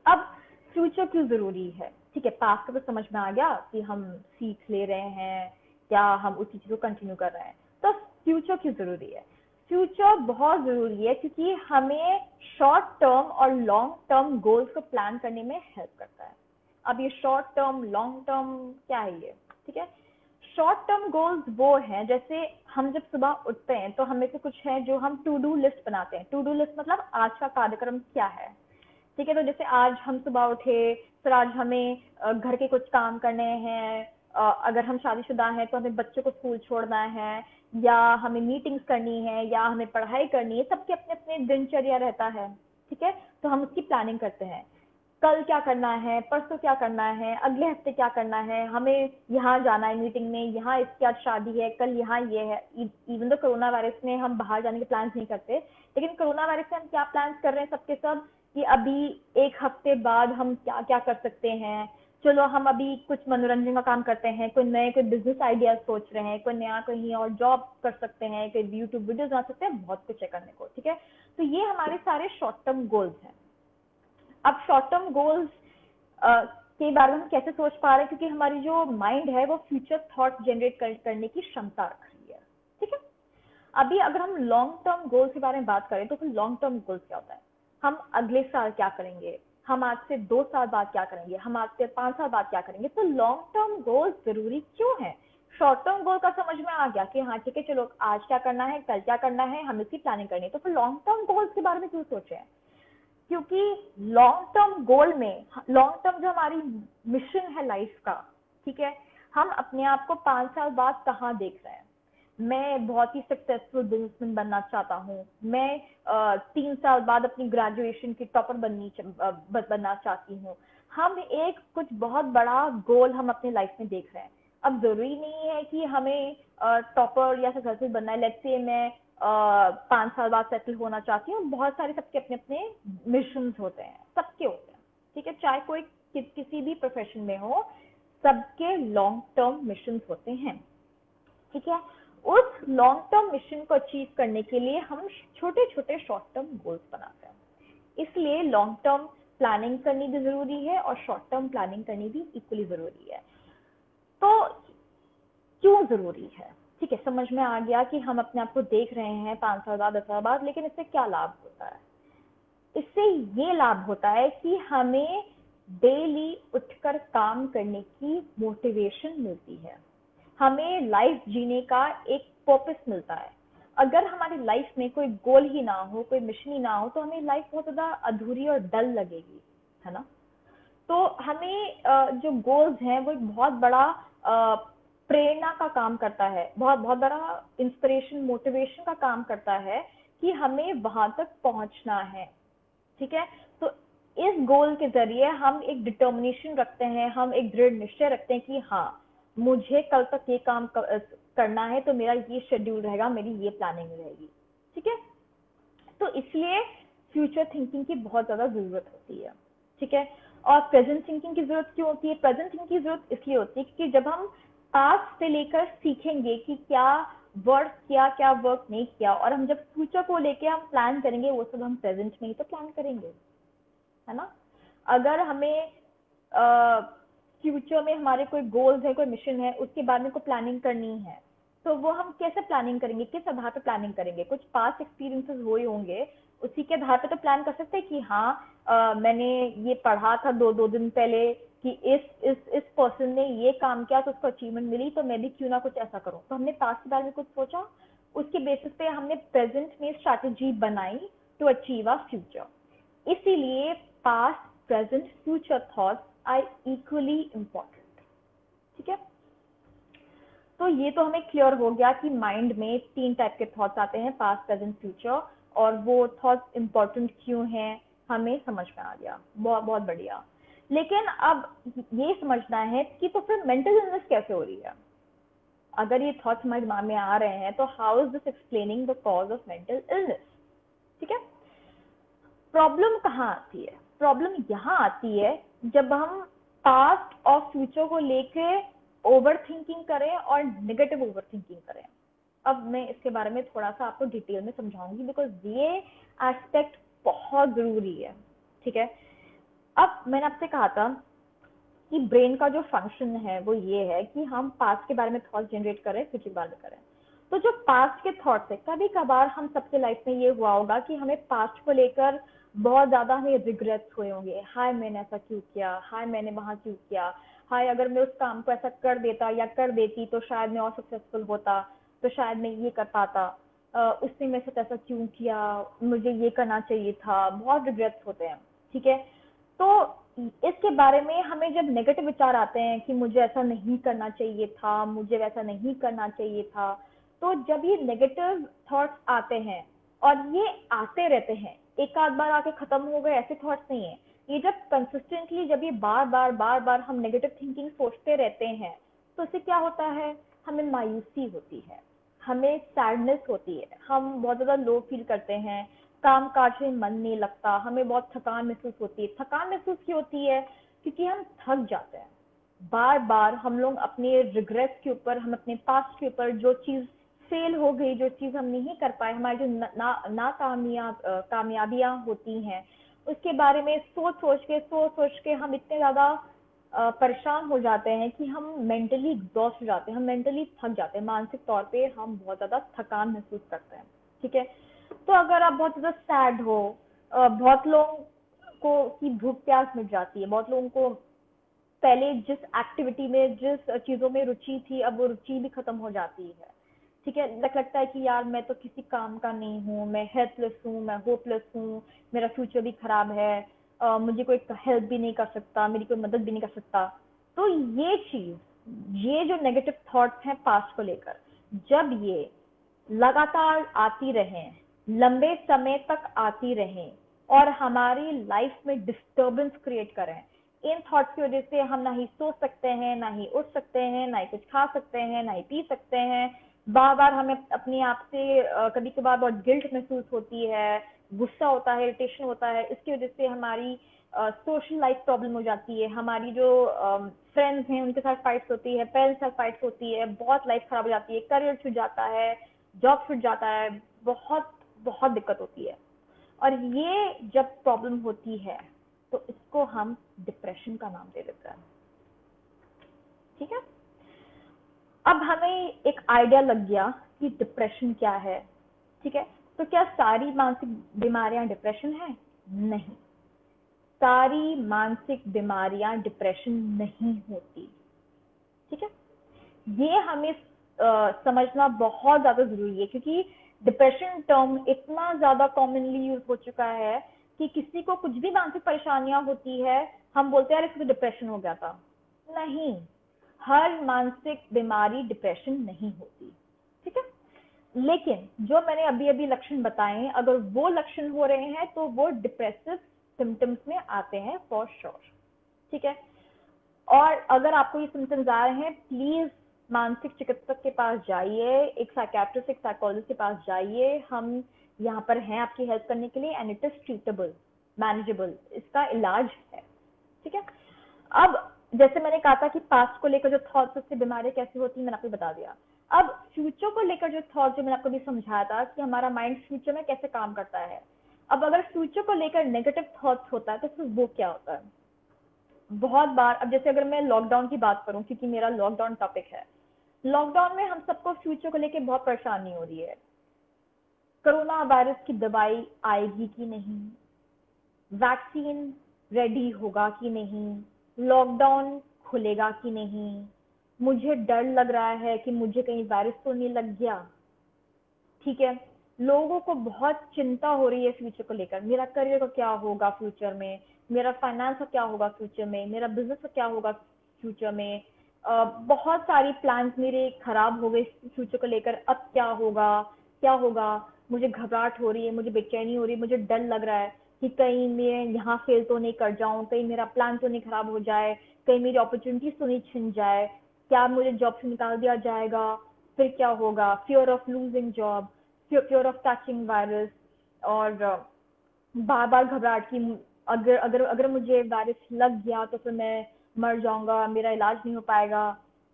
अब फ्यूचर क्यों जरूरी है? ठीक है, पास्ट का तो समझ में आ गया कि हम सीख ले रहे हैं या हम उसी चीज को कंटिन्यू कर रहे हैं। तो फ्यूचर क्यों जरूरी है? फ्यूचर बहुत जरूरी है क्योंकि हमें शॉर्ट टर्म और लॉन्ग टर्म गोल्स को प्लान करने में हेल्प करता है। अब ये शॉर्ट टर्म लॉन्ग टर्म क्या है ये? ठीक है, शॉर्ट टर्म गोल्स वो हैं, जैसे हम जब सुबह उठते हैं तो हमें से कुछ है जो हम टू डू लिस्ट बनाते हैं। टू डू लिस्ट मतलब आज का कार्यक्रम क्या है। ठीक है, तो जैसे आज हम सुबह उठे, फिर आज हमें घर के कुछ काम करने हैं, अगर हम शादीशुदा हैं तो हमें बच्चों को स्कूल छोड़ना है, या हमें मीटिंग्स करनी है, या हमें पढ़ाई करनी है। सबके अपने अपने दिनचर्या रहता है। ठीक है, तो हम उसकी प्लानिंग करते हैं, कल क्या करना है, परसों क्या करना है, अगले हफ्ते क्या करना है, हमें यहाँ जाना है मीटिंग में, यहाँ इसकी आज शादी है, कल यहाँ ये है। इवन तो कोरोना वायरस में हम बाहर जाने के प्लान्स नहीं करते, लेकिन कोरोना वायरस में हम क्या प्लान्स कर रहे हैं सबके सब, कि अभी एक हफ्ते बाद हम क्या क्या कर सकते हैं। चलो हम अभी कुछ मनोरंजन का काम करते हैं, कोई बिजनेस आइडिया सोच रहे हैं, कोई नया कहीं और जॉब कर सकते हैं, कोई यूट्यूब वीडियोस बना सकते हैं, बहुत कुछ है करने को। ठीक है, तो ये हमारे सारे शॉर्ट टर्म गोल्स हैं। अब शॉर्ट टर्म गोल्स के बारे में हम कैसे सोच पा रहे हैं? क्योंकि हमारी जो माइंड है वो फ्यूचर थॉट जनरेट करने की क्षमता रख रही है। ठीक है, अभी अगर हम लॉन्ग टर्म गोल्स के बारे में बात करें तो फिर लॉन्ग टर्म गोल्स क्या होता है? हम अगले साल क्या करेंगे, हम आज से 2 साल बाद क्या करेंगे, हम आज से 5 साल बाद क्या करेंगे। तो लॉन्ग टर्म गोल्स जरूरी क्यों है? शॉर्ट टर्म गोल का समझ में आ गया कि हाँ ठीक है, चलो आज क्या करना है, कल क्या करना है, हमें इसकी प्लानिंग करनी है। तो फिर लॉन्ग टर्म गोल्स के बारे में क्यों सोचे हैं? क्योंकि लॉन्ग टर्म गोल में, लॉन्ग टर्म जो हमारी मिशन है लाइफ का, ठीक है, हम अपने आप को 5 साल बाद कहाँ देख रहे हैं। मैं बहुत ही सक्सेसफुल बिजनेसमैन बनना चाहता हूँ, मैं 3 साल बाद अपनी ग्रेजुएशन की टॉपर बनना चाहती हूँ। हम एक कुछ बहुत बड़ा गोल हम अपने लाइफ में देख रहे हैं। अब जरूरी नहीं है कि हमें टॉपर या सक्सेसफुल बनना है। लेट्स से मैं 5 साल बाद सेटल होना चाहती हूँ। बहुत सारे सबके अपने अपने मिशन होते हैं, सबके होते हैं। ठीक है, चाहे कोई किसी भी प्रोफेशन में हो, सबके लॉन्ग टर्म मिशन होते हैं। ठीक है, उस लॉन्ग टर्म मिशन को अचीव करने के लिए हम छोटे छोटे शॉर्ट टर्म गोल्स बनाते हैं। इसलिए लॉन्ग टर्म प्लानिंग करनी भी जरूरी है और शॉर्ट टर्म प्लानिंग करनी भी इक्वली जरूरी है। तो क्यों जरूरी है? ठीक है, समझ में आ गया कि हम अपने आप को देख रहे हैं 5 साल बाद, 10 साल बाद, लेकिन इससे क्या लाभ होता है? इससे ये लाभ होता है कि हमें डेली उठकर काम करने की मोटिवेशन मिलती है, हमें लाइफ जीने का एक पर्पस मिलता है। अगर हमारी लाइफ में कोई गोल ही ना हो, कोई मिशन ही ना हो, तो हमें लाइफ बहुत ज्यादा अधूरी और डल लगेगी, है ना। तो हमें जो गोल्स हैं वो एक बहुत बड़ा प्रेरणा का काम करता है, बहुत बहुत बड़ा इंस्पिरेशन, मोटिवेशन का काम करता है कि हमें वहां तक पहुंचना है। ठीक है, तो इस गोल के जरिए हम एक डिटर्मिनेशन रखते हैं, हम एक दृढ़ निश्चय रखते हैं कि हाँ मुझे कल तक ये काम करना है, तो मेरा ये शेड्यूल रहेगा, मेरी ये प्लानिंग रहेगी। ठीक है, तो इसलिए फ्यूचर थिंकिंग की बहुत ज्यादा जरूरत होती है। ठीक है, और प्रेजेंट थिंकिंग की जरूरत क्यों होती है? प्रेजेंट थिंकिंग की जरूरत इसलिए होती है क्योंकि जब हम पास्ट से लेकर सीखेंगे कि क्या वर्क किया, क्या वर्क नहीं किया, और हम जब फ्यूचर को लेके हम प्लान करेंगे, वो सब हम प्रेजेंट में ही तो प्लान करेंगे, है ना। अगर हमें फ्यूचर में हमारे कोई गोल्स है, कोई मिशन है, उसके बारे में कोई प्लानिंग करनी है, तो वो हम कैसे प्लानिंग करेंगे, किस आधार पे प्लानिंग करेंगे? कुछ पास्ट एक्सपीरियंसेस हुए होंगे, उसी के आधार पे तो प्लान कर सकते हैं कि हाँ मैंने ये पढ़ा था दो दिन पहले कि इस पर्सन ने ये काम किया तो उसको अचीवमेंट मिली, तो मैं भी क्यों ना कुछ ऐसा करूं। तो हमने पास्ट के बारे में कुछ सोचा, उसके बेसिस पे हमने प्रेजेंट में स्ट्रैटेजी बनाई टू अचीव अ फ्यूचर। इसीलिए past, present, future thoughts are equally important. ठीक है, तो ये तो हमें क्लियर हो गया कि माइंड में 3 टाइप के थॉट्स आते हैं, पास्ट, प्रेजेंट, फ्यूचर, और वो थॉट्स इम्पोर्टेंट क्यों हैं हमें समझ में आ गया। बहुत बहुत बढ़िया। लेकिन अब ये समझना है कि तो फिर मेंटल इलनेस कैसे हो रही है? अगर ये थॉट्स हमारे दिमाग में आ रहे हैं तो how is this explaining the cause of mental illness? ठीक है, प्रॉब्लम कहाँ आती है? प्रॉब्लम यहाँ आती है जब हम पास्ट और फ्यूचर को लेके ओवर थिंकिंग करें और नेगेटिव ओवर थिंकिंग करें। अब मैं इसके बारे में थोड़ा सा आपको डिटेल में समझाऊंगी बिकॉज ये एस्पेक्ट बहुत जरूरी है। ठीक है, अब मैंने आपसे कहा था कि ब्रेन का जो फंक्शन है वो ये है कि हम पास्ट के बारे में थॉट जनरेट करें, फ्यूचर के बारे में करें। तो जो पास्ट के थॉट्स है, कभी कभार हम सबके लाइफ में ये हुआ होगा कि हमें पास्ट को लेकर बहुत ज्यादा हमें रिग्रेट्स हुए होंगे। हाय मैंने ऐसा क्यों किया, हाय मैंने वहां क्यों किया, हाय अगर मैं उस काम को ऐसा कर देता या कर देती तो शायद मैं और सक्सेसफुल होता, तो शायद मैं ये कर पाता, उसने मेरे साथ ऐसा क्यों किया, मुझे ये करना चाहिए था। बहुत रिग्रेट्स होते हैं। ठीक है, तो इसके बारे में हमें जब नेगेटिव विचार आते हैं कि मुझे ऐसा नहीं करना चाहिए था, मुझे वैसा नहीं करना चाहिए था, तो जब ये नेगेटिव थॉट्स आते हैं और ये आते रहते हैं, एक आध बार आके खत्म हो गए ऐसे थॉट्स नहीं है, ये जब कंसिस्टेंटली, जब ये बार बार हम नेगेटिव थिंकिंग सोचते रहते हैं तो इससे क्या होता है, हमें मायूसी होती है, हमें सैडनेस होती है, हम बहुत ज्यादा लो फील करते हैं, काम काज में मन नहीं लगता, हमें बहुत थकान महसूस होती है। थकान महसूस क्यों होती है? क्योंकि हम थक जाते हैं। बार बार हम लोग अपने रिग्रेट्स के ऊपर, हम अपने पास्ट के ऊपर, जो चीज फेल हो गई, जो चीज हम नहीं कर पाए, हमारी जो कामयाबियां होती हैं, उसके बारे में सोच सोच के हम इतने ज्यादा परेशान हो जाते हैं कि हम मेंटली एग्जॉस्ट हो जाते हैं, हम मेंटली थक जाते हैं, मानसिक तौर पे हम बहुत ज्यादा थकान महसूस करते हैं। ठीक है, तो अगर आप बहुत ज्यादा सैड हो, बहुत लोगों को की भूख प्यास मिट जाती है, बहुत लोगों को पहले जिस एक्टिविटी में, जिस चीजों में रुचि थी, अब वो रुचि भी खत्म हो जाती है। ठीक है, लगता है कि यार मैं तो किसी काम का नहीं हूँ, मैं हेल्पलेस हूँ, मैं होपलेस हूँ, मेरा फ्यूचर भी खराब है, मुझे कोई हेल्प भी नहीं कर सकता, मेरी कोई मदद भी नहीं कर सकता। तो ये चीज, ये जो नेगेटिव थॉट्स हैं पास्ट को लेकर, जब ये लगातार आती रहें, लंबे समय तक आती रहें और हमारी लाइफ में डिस्टर्बेंस क्रिएट करें, इन थॉट्स की वजह से हम ना ही सो सकते हैं, ना ही उठ सकते हैं, ना ही कुछ खा सकते हैं, ना ही पी सकते हैं। बार बार हमें अपने आप से कभी कभार बहुत गिल्ट महसूस होती है, गुस्सा होता है, इरिटेशन होता है। इसकी वजह से हमारी सोशल लाइफ प्रॉब्लम हो जाती है, हमारी जो फ्रेंड्स हैं उनके साथ फाइट्स होती है, पेरेंट्स के साथ फाइट्स होती है, बहुत लाइफ खराब हो जाती है, करियर छूट जाता है, जॉब छूट जाता है, बहुत बहुत दिक्कत होती है। और ये जब प्रॉब्लम होती है तो इसको हम डिप्रेशन का नाम दे देते हैं। ठीक है, अब हमें एक आइडिया लग गया कि डिप्रेशन क्या है। ठीक है, तो क्या सारी मानसिक बीमारियां डिप्रेशन है? नहीं, सारी मानसिक बीमारियां डिप्रेशन नहीं होती। ठीक है, ये हमें समझना बहुत ज्यादा जरूरी है, क्योंकि डिप्रेशन टर्म इतना ज्यादा कॉमनली यूज हो चुका है कि किसी को कुछ भी मानसिक परेशानियां होती है, हम बोलते हैं यार इसको डिप्रेशन हो गया था। नहीं, हर मानसिक बीमारी डिप्रेशन नहीं होती। ठीक है, लेकिन जो मैंने अभी अभी लक्षण बताए, अगर वो लक्षण हो रहे हैं तो वो डिप्रेसिव सिम्टम्स में आते हैं फॉर श्योर। ठीक है, और अगर आपको ये सिम्टम्स आ रहे हैं, प्लीज मानसिक चिकित्सक के पास जाइए, एक साइकेट्रिस्ट, एक साइकोलॉजिस्ट के पास जाइए। हम यहाँ पर हैं आपकी हेल्प करने के लिए, and it is treatable, manageable, इसका इलाज है। ठीक है, अब जैसे मैंने कहा था कि पास्ट को लेकर जो थॉट्स, उससे बीमारियां कैसे होती है, मैंने आपको बता दिया। अब फ्यूचर को लेकर जो थॉट्स, जो मैंने आपको भी समझाया था कि हमारा माइंड फ्यूचर में कैसे काम करता है। अब अगर फ्यूचर को लेकर नेगेटिव थॉट्स होता है तो फिर वो क्या होता है? बहुत बार, अब जैसे अगर मैं लॉकडाउन की बात करूं, क्योंकि मेरा लॉकडाउन टॉपिक है, लॉकडाउन में हम सबको फ्यूचर को लेकर बहुत परेशानी हो रही है। कोरोना वायरस की दवाई आएगी कि नहीं, वैक्सीन रेडी होगा कि नहीं, लॉकडाउन खुलेगा कि नहीं, मुझे डर लग रहा है कि मुझे कहीं वायरस तो नहीं लग गया। ठीक है, लोगों को बहुत चिंता हो रही है फ्यूचर को लेकर, मेरा करियर का क्या होगा फ्यूचर में, मेरा फाइनेंस का क्या होगा फ्यूचर में, मेरा बिजनेस का क्या होगा फ्यूचर में, बहुत सारी प्लान्स मेरे खराब हो गए फ्यूचर को लेकर, अब क्या होगा, क्या होगा, मुझे घबराहट हो रही है, मुझे बेचैनी हो रही है, मुझे डर लग रहा है कि कहीं मैं यहाँ फेल तो नहीं कर जाऊं, कहीं मेरा प्लान तो नहीं खराब हो जाए, कहीं मेरी अपॉर्चुनिटीज तो नहीं छिन जाए। क्या मुझे जॉब से निकाल दिया जाएगा, फिर क्या होगा, fear of losing job, fear of touching virus, और बार बार घबराहट की अगर अगर अगर मुझे वायरस लग गया तो फिर मैं मर जाऊंगा, मेरा इलाज नहीं हो पाएगा,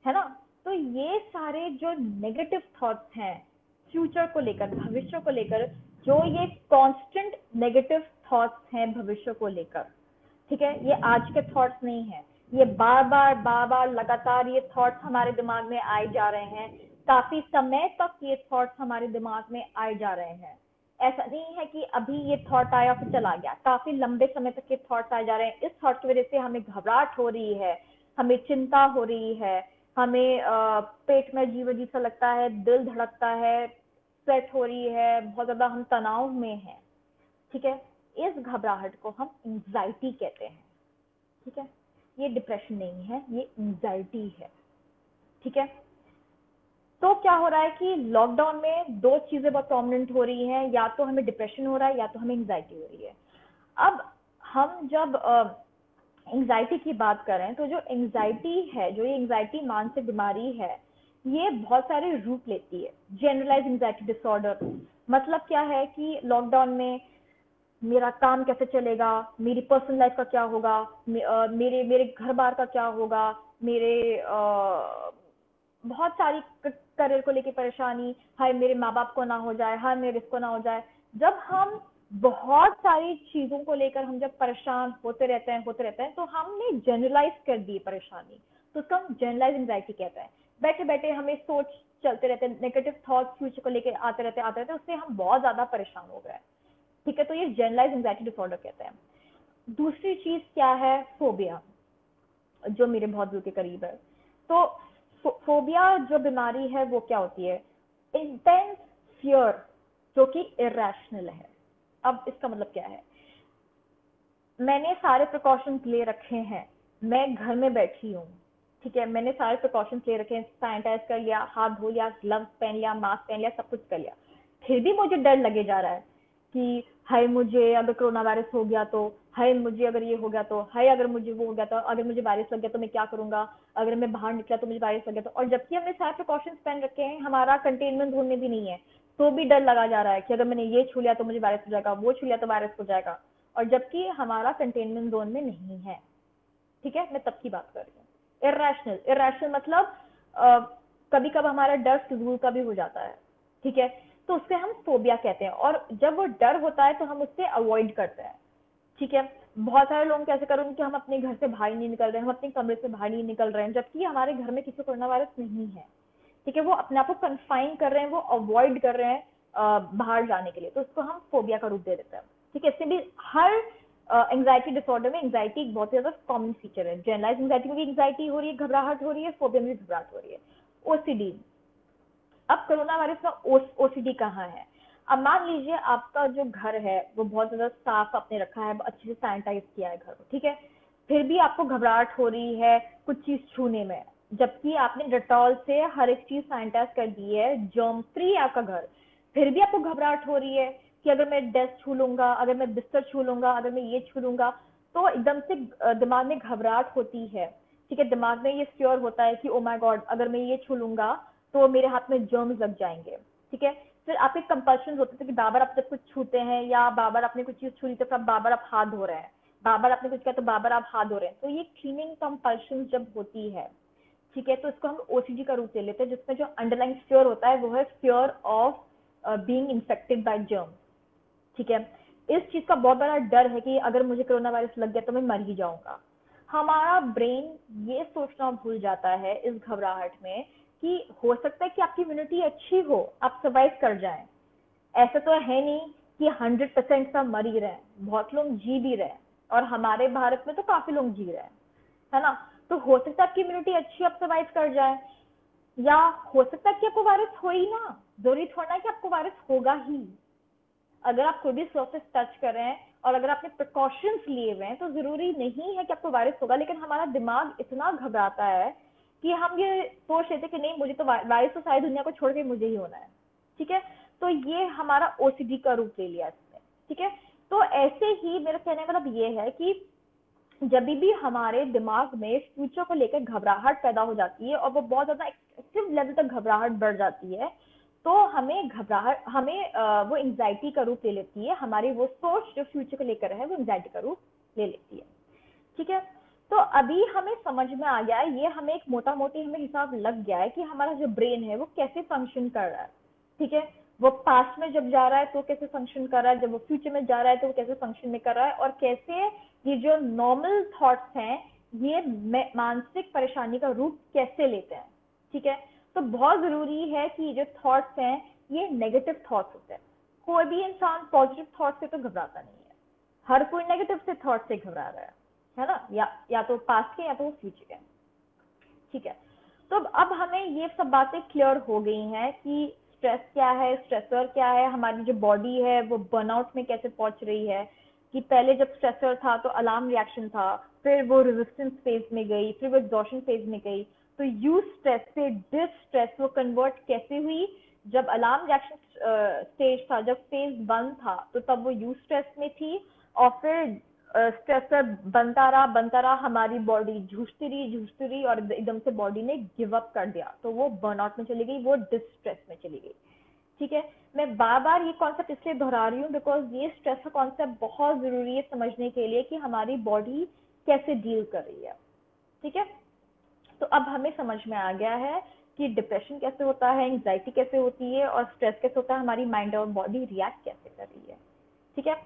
है ना। तो ये सारे जो नेगेटिव थॉट्स हैं फ्यूचर को लेकर, भविष्य को लेकर, जो ये कांस्टेंट नेगेटिव थॉट्स हैं भविष्य को लेकर, ठीक है, ये आज के थॉट्स नहीं है, ये बार बार लगातार ये थॉट्स हमारे दिमाग में आए जा रहे हैं, काफी समय तक ये थॉट्स हमारे दिमाग में आए जा रहे हैं। ऐसा नहीं है कि अभी ये थॉट आया फिर चला गया, काफी लंबे समय तक ये थॉट्स आए जा रहे हैं। इस थॉट की वजह से हमें घबराहट हो रही है, हमें चिंता हो रही है, हमें पेट में अजीब अजीब सा लगता है, दिल धड़कता है, स्वेट हो रही है, बहुत ज्यादा हम तनाव में हैं, ठीक है। इस घबराहट को हम एंजाइटी कहते हैं, ठीक है। ये डिप्रेशन नहीं है, ये एंजाइटी है, ठीक है। तो क्या हो रहा है कि लॉकडाउन में दो चीजें बहुत प्रोमिनेंट हो रही हैं, या तो हमें डिप्रेशन हो रहा है या तो हमें एंजाइटी हो रही है। अब हम जब एंजाइटी की बात करें तो जो एंजाइटी है, जो ये एंजाइटी मानसिक बीमारी है, ये बहुत सारे रूप लेती है। जनरलाइज एंजाइटी डिसऑर्डर मतलब क्या है कि लॉकडाउन में मेरा काम कैसे चलेगा, मेरी पर्सनल लाइफ का क्या होगा, मेरे मेरे घर बार का क्या होगा, मेरे बहुत सारी करियर को लेके परेशानी, हाय मेरे माँ बाप को ना हो जाए, हाय मेरे इसको ना हो जाए। जब हम बहुत सारी चीजों को लेकर हम जब परेशान होते रहते हैं तो हमने जनरलाइज कर दी परेशानी, तो उसका हम जनरलाइज एंजाइटी कहते हैं। बैठे बैठे हमें सोच चलते रहते हैं, नेगेटिव थॉट्स फ्यूचर को लेकर आते रहते, उससे हम बहुत ज्यादा परेशान हो गए, ठीक है। तो ये जनरलाइज एंजाइटी डिसऑर्डर कहते हैं। दूसरी चीज क्या है, फोबिया, जो मेरे बहुत दिल के करीब है। तो फोबिया जो बीमारी है वो क्या होती है, इंटेंस फियर जो कि इरेशनल है। अब इसका मतलब क्या है, मैंने सारे प्रिकॉशंस ले रखे हैं, मैं घर में बैठी हूँ, ठीक है, मैंने सारे प्रिकॉशंस ले रखे हैं, सैनिटाइज कर लिया, हाथ धो लिया, ग्लव्स पहन लिया, मास्क पहन लिया, सब कुछ कर लिया, फिर भी मुझे डर लगे जा रहा है कि हाय मुझे अगर कोरोना वायरस हो गया तो, हाय मुझे अगर ये हो गया तो, हाय अगर मुझे वो हो गया तो, अगर मुझे वायरस लग गया तो मैं क्या करूंगा, अगर मैं बाहर निकला तो मुझे वायरस लग गया तो। और जबकि हमने सारे प्रिकॉशंस पहन रखे हैं, हमारा कंटेनमेंट जोन में भी नहीं है, तो भी डर लगा जा रहा है कि अगर मैंने ये छू लिया तो मुझे वायरस हो जाएगा, वो छू लिया तो वायरस हो जाएगा, और जबकि हमारा कंटेनमेंट जोन में नहीं है, ठीक है। मैं तब की बात कर रही हूँ। इरेशनल मतलब कभी कभी हमारा डर फिजूल का भी हो जाता है, ठीक है, तो उससे हम फोबिया कहते हैं। और जब वो डर होता है तो हम उससे अवॉइड करते हैं, ठीक है। बहुत सारे लोग कैसे करेंगे कि हम अपने घर से बाहर नहीं निकल रहे हैं, हम अपने कमरे से बाहर नहीं निकल रहे हैं, जबकि हमारे घर में किसी कोरोना वायरस नहीं है, ठीक है। वो अपने आप को कन्फाइन कर रहे हैं, वो अवॉइड कर रहे हैं बाहर जाने के लिए, तो उसको हम फोबिया का रूप दे देते हैं, ठीक है। इससे भी हर एंजाइटी डिसऑर्डर में एंजाइटी एक बहुत ज्यादा कॉमन फीचर है। जनरलाइज एंजाइटी में भी एंजाइटी हो रही है, घबराहट हो रही है, फोबिया में भी घबराहट हो रही है। ओसीडी, अब कोरोना वायरस का ओसीडी कहाँ है। अब मान लीजिए आपका जो घर है वो बहुत ज्यादा साफ आपने रखा है, अच्छे से सैनिटाइज किया है घर को, ठीक है, फिर भी आपको घबराहट हो रही है कुछ चीज छूने में, जबकि आपने डेटॉल से हर एक चीज सैनिटाइज कर दी है, जर्म फ्री है आपका घर, फिर भी आपको घबराहट हो रही है कि अगर मैं डेस्क छू लूंगा, अगर मैं बिस्तर छू लूंगा, अगर मैं ये छू लूंगा, तो एकदम से दिमाग में घबराहट होती है, ठीक है। दिमाग में ये फ्योर होता है कि ओ माय गॉड, अगर मैं ये छू लूंगा तो मेरे हाथ में जर्म्स लग जाएंगे, ठीक है। फिर आपके कंपल्शन होते थे कि बार बार आप जब कुछ छूते हैं या बार बार आपने कुछ चीज छू ली तो फिर बार बार आप हाथ धो रहे हैं, बार बार आपने कुछ किया तो बार बार आप हाथ धो रहे हैं। तो ये क्लीनिंग कंपल्शन जब होती है, ठीक है, तो इसको हम ओसीडी का रूप ले लेते हैं, जिसमें जो अंडरलाइन फियर होता है वो है fear of being infected by germ, ठीक है। इस चीज का बहुत बड़ा डर है कि अगर मुझे कोरोना वायरस लग गया तो मैं मर ही जाऊंगा। हमारा ब्रेन ये सोचना भूल जाता है इस घबराहट में कि हो सकता है कि आपकी इम्यूनिटी अच्छी हो, आप सर्वाइव कर जाएं। ऐसा तो है नहीं कि 100% सब मर ही रहे हैं, बहुत लोग जी भी रहे हैं, और हमारे भारत में तो काफी लोग जी रहे हैं, है ना। तो हो सकता है आपकी इम्यूनिटी अच्छी, आप सर्वाइव कर जाए, या हो सकता है कि आपको वायरस हो ही ना, जरूरी थोड़ा ना कि आपको वायरस होगा ही। अगर आप कोई भी सरफेस टच कर रहे हैं और अगर आपने प्रिकॉशंस लिए हुए हैं तो जरूरी नहीं है कि आपको वायरस होगा, लेकिन हमारा दिमाग इतना घबराता है कि हम ये सोच लेते कि नहीं, मुझे तो वायरस तो सारी दुनिया को छोड़ के मुझे ही होना है, ठीक है। तो ये हमारा ओसीडी का रूप ले लिया इसने, ठीक है। तो ऐसे ही मेरा कहने का मतलब ये है कि जब भी हमारे दिमाग में फ्यूचर को लेकर घबराहट पैदा हो जाती है और वो बहुत ज्यादा एक्सेसिव लेवल तक घबराहट बढ़ जाती है, तो वो एंजाइटी का रूप ले लेती है। हमारी वो सोच जो फ्यूचर को लेकर है वो एंजाइटी का रूप ले लेती है। ठीक है, तो अभी हमें समझ में आ गया है, ये हमें एक मोटा मोटी हमें हिसाब लग गया है कि हमारा जो ब्रेन है वो कैसे फंक्शन कर रहा है। ठीक है, वो पास्ट में जब जा रहा है तो कैसे फंक्शन कर रहा है, जब वो फ्यूचर में जा रहा है तो वो कैसे फंक्शन में कर रहा है, और कैसे ये जो नॉर्मल थॉट्स हैं ये मानसिक परेशानी का रूप कैसे लेते हैं। ठीक है, तो बहुत जरूरी है कि ये जो थॉट्स हैं ये नेगेटिव थॉट्स होते हैं। कोई भी इंसान पॉजिटिव थॉट से तो घबराता नहीं है, हर कोई नेगेटिव से थॉट से घबरा रहा है ना, या तो पास्ट के या तो फ्यूचर के। ठीक है, तो अब हमें ये सब बातें क्लियर हो गई हैं कि स्ट्रेस क्या है, स्ट्रेसर क्या है, हमारी जो बॉडी है वो बर्नआउट में कैसे पहुंच रही है, कि पहले जब स्ट्रेसर था तो अलार्म रिएक्शन था, फिर वो रेजिस्टेंस फेज में गई, फिर वो एग्जॉशन फेज में गई, तो यू स्ट्रेस से डिस्ट्रेस वो कन्वर्ट कैसे हुई। जब अलार्म रिएक्शन स्टेज था, जब फेज 1 था, तो तब वो यू स्ट्रेस में थी, और फिर स्ट्रेसर बनता रहा, हमारी बॉडी झूठती रही और एकदम से बॉडी ने गिव अप कर दिया, तो वो बर्नआउट में चली गई, वो डिस्ट्रेस में चली गई। ठीक है, मैं बार बार ये कॉन्सेप्ट इसलिए दोहरा रही हूँ बिकॉज ये स्ट्रेस का कॉन्सेप्ट बहुत जरूरी है समझने के लिए कि हमारी बॉडी कैसे डील कर रही है। ठीक है, तो अब हमें समझ में आ गया है कि डिप्रेशन कैसे होता है, एंजाइटी कैसे होती है, और स्ट्रेस कैसे होता है, हमारी माइंड और बॉडी रिएक्ट कैसे कर रही है। ठीक है,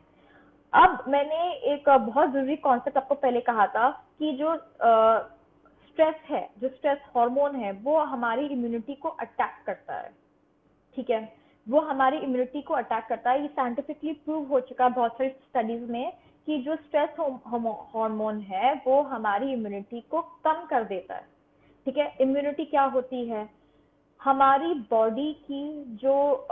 अब मैंने एक बहुत जरूरी कॉन्सेप्ट आपको पहले कहा था कि जो स्ट्रेस है, जो स्ट्रेस हार्मोन है, वो हमारी इम्यूनिटी को अटैक करता है। ठीक है, वो हमारी इम्यूनिटी को अटैक करता है। ये साइंटिफिकली प्रूव हो चुका है बहुत सारी स्टडीज में कि जो स्ट्रेस हार्मोन है वो हमारी इम्यूनिटी को कम कर देता है। ठीक है, इम्यूनिटी क्या होती है, हमारी बॉडी की जो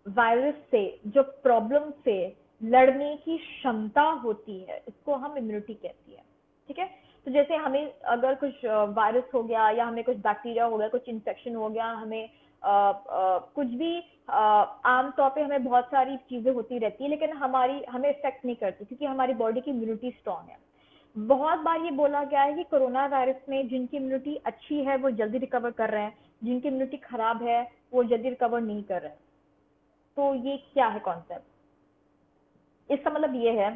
वायरस से, जो प्रॉब्लम से लड़ने की क्षमता होती है, इसको हम इम्यूनिटी कहती है। ठीक है, तो जैसे हमें अगर कुछ वायरस हो गया, या हमें कुछ बैक्टीरिया हो गया, कुछ इन्फेक्शन हो गया, हमें कुछ भी आमतौर पे हमें बहुत सारी चीजें होती रहती है, लेकिन हमें इफेक्ट नहीं करती क्योंकि हमारी बॉडी की इम्यूनिटी स्ट्रांग है। बहुत बार ये बोला गया है कि कोरोना वायरस में जिनकी इम्यूनिटी अच्छी है वो जल्दी रिकवर कर रहे हैं, जिनकी इम्यूनिटी खराब है वो जल्दी रिकवर नहीं कर रहे हैं। तो ये क्या है कॉन्सेप्ट, इसका मतलब ये है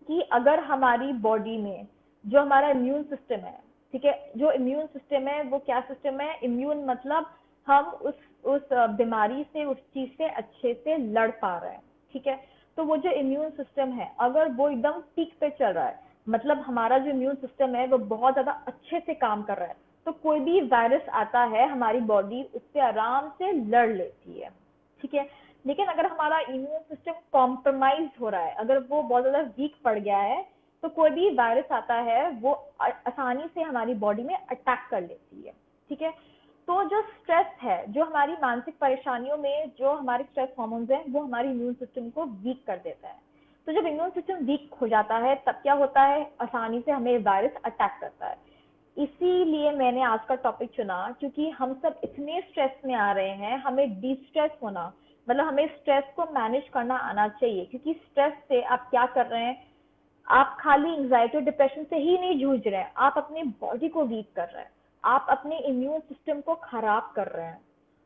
कि अगर हमारी बॉडी में जो हमारा इम्यून सिस्टम है, ठीक है, जो इम्यून सिस्टम है वो क्या सिस्टम है, इम्यून मतलब हम उस बीमारी से, उस चीज से अच्छे से लड़ पा रहे हैं। ठीक है, तो वो जो इम्यून सिस्टम है अगर वो एकदम पीक पे चल रहा है, मतलब हमारा जो इम्यून सिस्टम है वो बहुत ज्यादा अच्छे से काम कर रहा है, तो कोई भी वायरस आता है हमारी बॉडी उससे आराम से लड़ लेती है। ठीक है, लेकिन अगर हमारा इम्यून सिस्टम कॉम्प्रोमाइज हो रहा है, अगर वो बहुत ज्यादा वीक पड़ गया है, तो कोई भी वायरस आता है वो आसानी से हमारी बॉडी में अटैक कर लेती है। ठीक है, तो जो स्ट्रेस है, जो हमारी मानसिक परेशानियों में जो हमारे स्ट्रेस हार्मोन्स हैं वो हमारे इम्यून सिस्टम को वीक कर देता है। तो जब इम्यून सिस्टम वीक हो जाता है तब क्या होता है, आसानी से हमें वायरस अटैक करता है। इसीलिए मैंने आज का टॉपिक चुना, क्योंकि हम सब इतने स्ट्रेस में आ रहे हैं, हमें डिस्ट्रेस होना, मतलब हमें स्ट्रेस को मैनेज करना आना चाहिए, क्योंकि स्ट्रेस से आप क्या कर रहे हैं, आप खाली एंजाइटी और डिप्रेशन से ही नहीं जूझ रहे हैं, आप अपनी बॉडी को वीक कर रहे हैं, आप अपने इम्यून सिस्टम को खराब कर रहे हैं।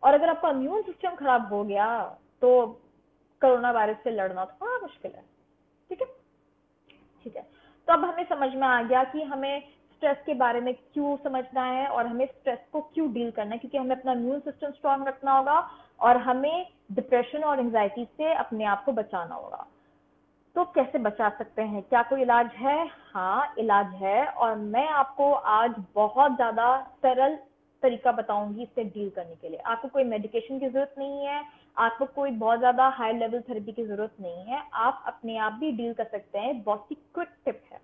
और अगर आपका इम्यून सिस्टम खराब हो गया तो कोरोना वायरस से लड़ना थोड़ा मुश्किल है। ठीक है, ठीक है, तो अब हमें समझ में आ गया कि हमें स्ट्रेस के बारे में क्यों समझना है और हमें स्ट्रेस को क्यों डील करना है, क्योंकि हमें अपना इम्यून सिस्टम स्ट्रांग रखना होगा और हमें डिप्रेशन और एंजाइटी से अपने आप को बचाना होगा। तो कैसे बचा सकते हैं, क्या कोई इलाज है? हाँ, इलाज है, और मैं आपको आज बहुत ज्यादा सरल तरीका बताऊंगी इससे डील करने के लिए। आपको कोई मेडिकेशन की जरूरत नहीं है, आपको कोई बहुत ज्यादा हाई लेवल थेरेपी की जरूरत नहीं है, आप अपने आप भी डील कर सकते हैं। बहुत ही क्विक टिप है।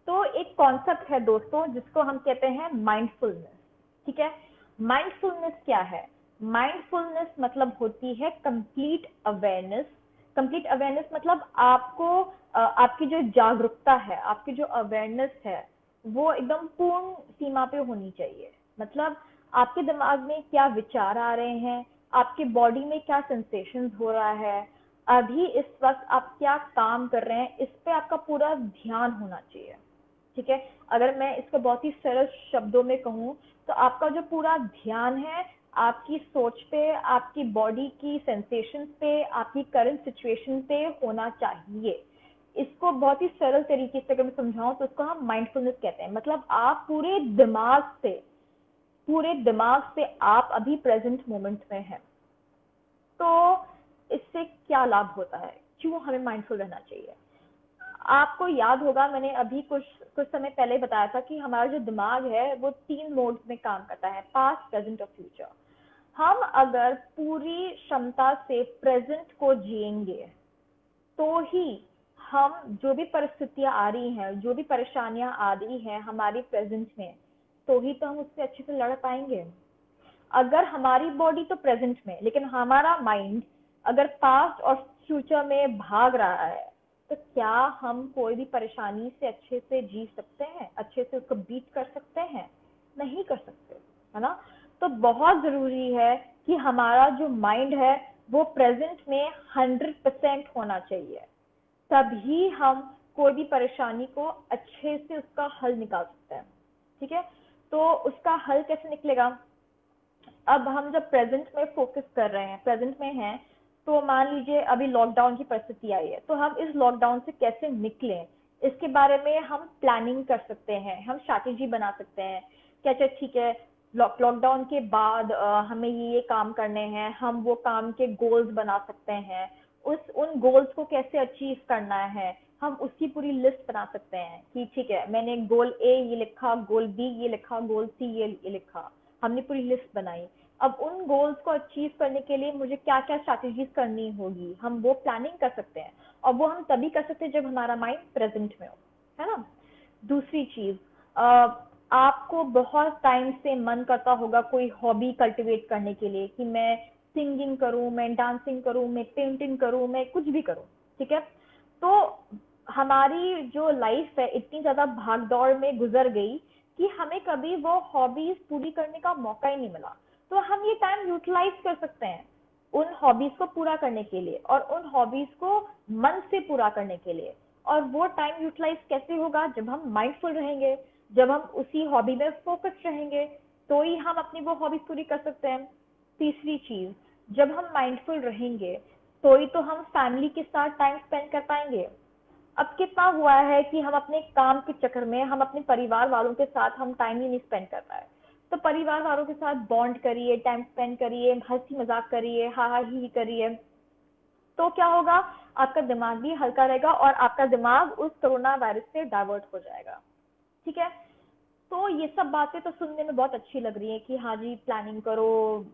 तो एक कॉन्सेप्ट है दोस्तों जिसको हम कहते हैं माइंडफुलनेस। ठीक है, माइंडफुलनेस क्या है? माइंडफुलनेस मतलब होती है कंप्लीट अवेयरनेस। कंप्लीट अवेयरनेस मतलब आपको आपकी जो जागरूकता है, आपकी जो अवेयरनेस है वो एकदम पूर्ण सीमा पे होनी चाहिए। मतलब आपके दिमाग में क्या विचार आ रहे हैं, आपके बॉडी में क्या सेंसेशंस हो रहा है, अभी इस वक्त आप क्या काम कर रहे हैं, इस पे आपका पूरा ध्यान होना चाहिए। ठीक है। अगर मैं इसको बहुत ही सरल शब्दों में कहूँ तो आपका जो पूरा ध्यान है आपकी सोच पे, आपकी बॉडी की सेंसेशन पे, आपकी करंट सिचुएशन पे होना चाहिए। इसको बहुत ही सरल तरीके से अगर मैं समझाऊं तो उसको हम माइंडफुलनेस कहते हैं। मतलब आप पूरे दिमाग से आप अभी प्रेजेंट मोमेंट में हैं। तो इससे क्या लाभ होता है, क्यों हमें माइंडफुल रहना चाहिए? आपको याद होगा मैंने अभी कुछ कुछ समय पहले बताया था कि हमारा जो दिमाग है वो 3 मोड में काम करता है, पास्ट, प्रेजेंट और फ्यूचर। हम अगर पूरी क्षमता से प्रेजेंट को जिएंगे तो ही हम जो भी परिस्थितियां आ रही हैं, जो भी परेशानियां आ रही हैं हमारी प्रेजेंट में, तो ही तो हम उससे अच्छे से लड़ पाएंगे। अगर हमारी बॉडी तो प्रेजेंट में, लेकिन हमारा माइंड अगर पास्ट और फ्यूचर में भाग रहा है, तो क्या हम कोई भी परेशानी से अच्छे से जी सकते हैं, अच्छे से उसको बीट कर सकते हैं? नहीं कर सकते, है ना। तो बहुत जरूरी है कि हमारा जो माइंड है वो प्रेजेंट में 100% होना चाहिए, तभी हम कोई भी परेशानी को अच्छे से उसका हल निकाल सकते हैं। ठीक है। तो उसका हल कैसे निकलेगा? अब हम जब प्रेजेंट में फोकस कर रहे हैं, प्रेजेंट में हैं, तो मान लीजिए अभी लॉकडाउन की परिस्थिति आई है, तो हम इस लॉकडाउन से कैसे निकलें, इसके बारे में हम प्लानिंग कर सकते हैं, हम स्ट्रैटेजी बना सकते हैं कि अच्छा ठीक है, लॉकडाउन के बाद हमें ये काम करने हैं, हम वो काम के गोल्स बना सकते हैं, उन गोल्स को कैसे अचीव करना है, हम उसकी पूरी लिस्ट बना सकते हैं कि ठीक है, मैंने गोल ए ये लिखा, गोल बी ये लिखा, गोल सी ये लिखा, हमने पूरी लिस्ट बनाई। अब उन गोल्स को अचीव करने के लिए मुझे क्या क्या स्ट्रैटेजीज करनी होगी, हम वो प्लानिंग कर सकते हैं, और वो हम तभी कर सकते हैं जब हमारा माइंड प्रेजेंट में हो, है ना। दूसरी चीज, आपको बहुत टाइम से मन करता होगा कोई हॉबी कल्टीवेट करने के लिए कि मैं सिंगिंग करूं, मैं डांसिंग करूं, मैं पेंटिंग करूं, मैं कुछ भी करूं। ठीक है। तो हमारी जो लाइफ है इतनी ज्यादा भाग दौड़ में गुजर गई कि हमें कभी वो हॉबीज पूरी करने का मौका ही नहीं मिला। तो हम ये टाइम यूटिलाइज कर सकते हैं उन हॉबीज को पूरा करने के लिए, और उन हॉबीज को मन से पूरा करने के लिए। और वो टाइम यूटिलाइज कैसे होगा? जब हम माइंडफुल रहेंगे, जब हम उसी हॉबी में फोकस रहेंगे, तो ही हम अपनी वो हॉबीज पूरी कर सकते हैं। तीसरी चीज, जब हम माइंडफुल रहेंगे तो ही तो हम फैमिली के साथ टाइम स्पेंड कर पाएंगे। अब कितना हुआ है कि हम अपने काम के चक्कर में हम अपने परिवार वालों के साथ हम टाइम ही नहीं स्पेंड कर पाए। तो परिवार वालों के साथ बॉन्ड करिए, टाइम स्पेंड करिए, हंसी मजाक करिए, हा हा ही करिए। तो क्या होगा? आपका दिमाग भी हल्का रहेगा और आपका दिमाग उस कोरोना वायरस से डाइवर्ट हो जाएगा। ठीक है। तो ये सब बातें तो सुनने में बहुत अच्छी लग रही है कि हाँ जी प्लानिंग करो,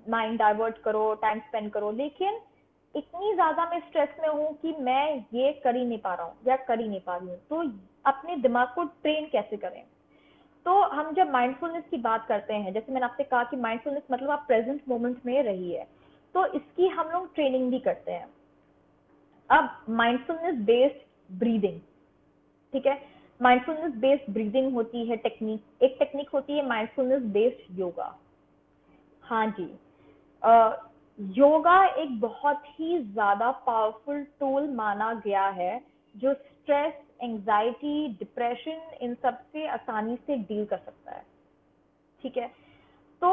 माइंड डाइवर्ट करो, टाइम स्पेंड करो, लेकिन इतनी ज्यादा मैं स्ट्रेस में हूँ कि मैं ये कर ही नहीं पा रहा हूँ या कर ही नहीं पा रही हूँ, तो अपने दिमाग को ट्रेन कैसे करें? तो हम जब माइंडफुलनेस की बात करते हैं, जैसे मैंने आपसे कहा कि माइंडफुलनेस मतलब आप प्रेजेंट मोमेंट में रहिए, तो इसकी हम लोग ट्रेनिंग भी करते हैं। अब माइंडफुलनेस बेस्ड ब्रीदिंग, ठीक है, माइंडफुलनेस बेस्ड ब्रीदिंग होती है टेक्निक, एक टेक्निक होती है माइंडफुलनेस बेस्ड योगा। हाँ जी, योगा एक बहुत ही ज्यादा पावरफुल टूल माना गया है जो स्ट्रेस, एंजाइटी, डिप्रेशन इन सब से आसानी से डील कर सकता है। ठीक है। तो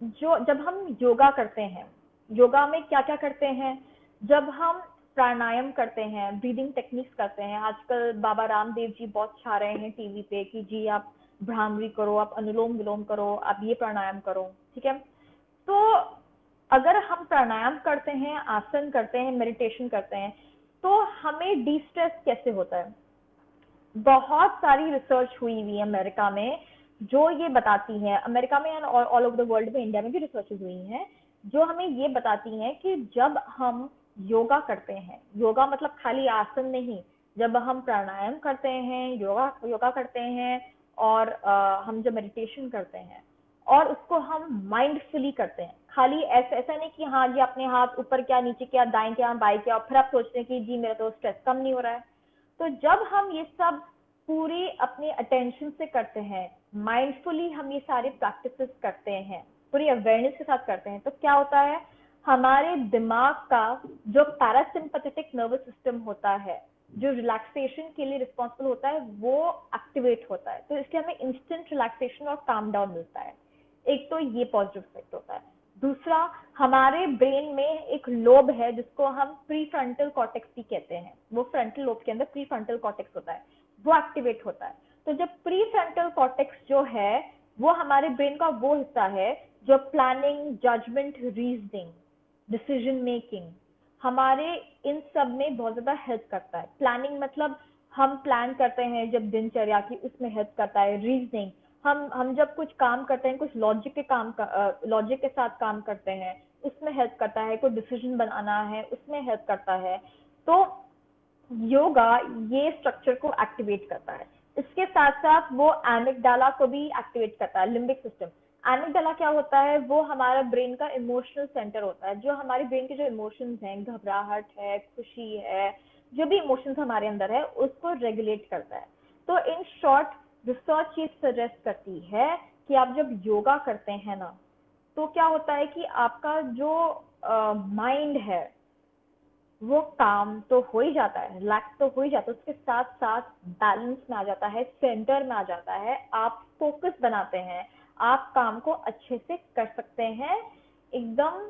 जो जब हम योगा करते हैं, योगा में क्या क्या करते हैं? जब हम प्राणायाम करते हैं, ब्रीदिंग टेक्निक्स करते हैं, आजकल बाबा रामदेव जी बहुत छा रहे हैं टीवी पे कि जी आप भ्रामरी करो, आप अनुलोम विलोम करो, आप ये प्राणायाम करो। ठीक है। तो अगर हम प्राणायाम करते हैं, आसन करते हैं, मेडिटेशन करते हैं, तो हमें डी स्ट्रेस कैसे होता है? बहुत सारी रिसर्च हुई हुई है अमेरिका में जो ये बताती है, अमेरिका में and all over the world में, इंडिया में भी रिसर्चेज हुई हैं जो हमें ये बताती हैं कि जब हम योगा करते हैं, योगा मतलब खाली आसन नहीं, जब हम प्राणायाम करते हैं, योगा योगा करते हैं, और हम जब मेडिटेशन करते हैं और उसको हम माइंडफुली करते हैं, खाली ऐसा ऐसा नहीं कि हाँ जी आपने हाथ ऊपर किया, नीचे किया, दाएं किया, बाएं किया, और फिर आप सोचते हैं कि जी मेरा तो स्ट्रेस कम नहीं हो रहा है। तो जब हम ये सब पूरी अपनी अटेंशन से करते हैं, माइंडफुली हम ये सारे प्रैक्टिसेस करते हैं, पूरी अवेयरनेस के साथ करते हैं, तो क्या होता है? हमारे दिमाग का जो पैरासिम्पैथेटिक नर्वस सिस्टम होता है, जो रिलैक्सेशन के लिए रिस्पॉन्सिबल होता है वो एक्टिवेट होता है, तो इसलिए हमें इंस्टेंट रिलैक्सेशन और काम डाउन मिलता है। एक तो ये पॉजिटिव इफेक्ट होता है। दूसरा, हमारे ब्रेन में एक लोब है जिसको हम प्री फ्रंटल कॉर्टेक्स भी कहते हैं, वो फ्रंटल लोब के अंदर प्री फ्रंटल कॉर्टेक्स होता है, वो एक्टिवेट होता है। तो जब प्री फ्रंटल कॉर्टेक्स जो है वो हमारे ब्रेन का वो हिस्सा है जो planning, judgement, reasoning, decision making, हमारे इन सब में बहुत ज्यादा हेल्प करता है। प्लानिंग मतलब हम प्लान करते हैं जब दिनचर्या की, उसमें हेल्प करता है। रीजनिंग, हम जब कुछ काम करते हैं, कुछ लॉजिक के साथ काम करते हैं, उसमें हेल्प करता है। कोई डिसीजन बनाना है उसमें हेल्प करता है। तो योगा ये स्ट्रक्चर को एक्टिवेट करता है। इसके साथ साथ वो एमिगडाला को भी एक्टिवेट करता है, लिम्बिक सिस्टम। एमिगडाला क्या होता है, वो हमारा ब्रेन का इमोशनल सेंटर होता है, जो हमारे ब्रेन के जो इमोशंस हैं, घबराहट है, खुशी है, जो भी इमोशंस हमारे अंदर है उसको रेगुलेट करता है। तो इन शॉर्ट रिसर्च ये सजेस्ट करती है कि आप जब योगा करते हैं ना, तो क्या होता है कि आपका जो माइंड है वो काम तो हो ही जाता है, रिलैक्स तो हो ही जाता है, उसके साथ साथ बैलेंस में आ जाता है, सेंटर में आ जाता है, आप फोकस बनाते हैं, आप काम को अच्छे से कर सकते हैं, एकदम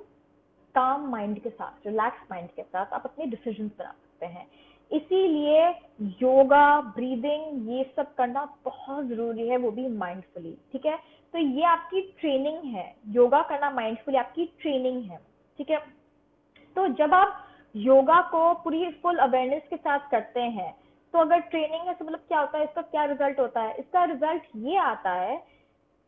काम माइंड के साथ, रिलैक्स माइंड के साथ आप अपने डिसीजंस बना सकते हैं। इसीलिए योगा, ब्रीदिंग, ये सब करना बहुत जरूरी है, वो भी माइंडफुली। ठीक है, तो ये आपकी ट्रेनिंग है, योगा करना माइंडफुली आपकी ट्रेनिंग है। ठीक है, तो जब आप योगा को पूरी फुल अवेयरनेस के साथ करते हैं, तो अगर ट्रेनिंग है तो मतलब क्या होता है, इसका क्या रिजल्ट होता है? इसका रिजल्ट ये आता है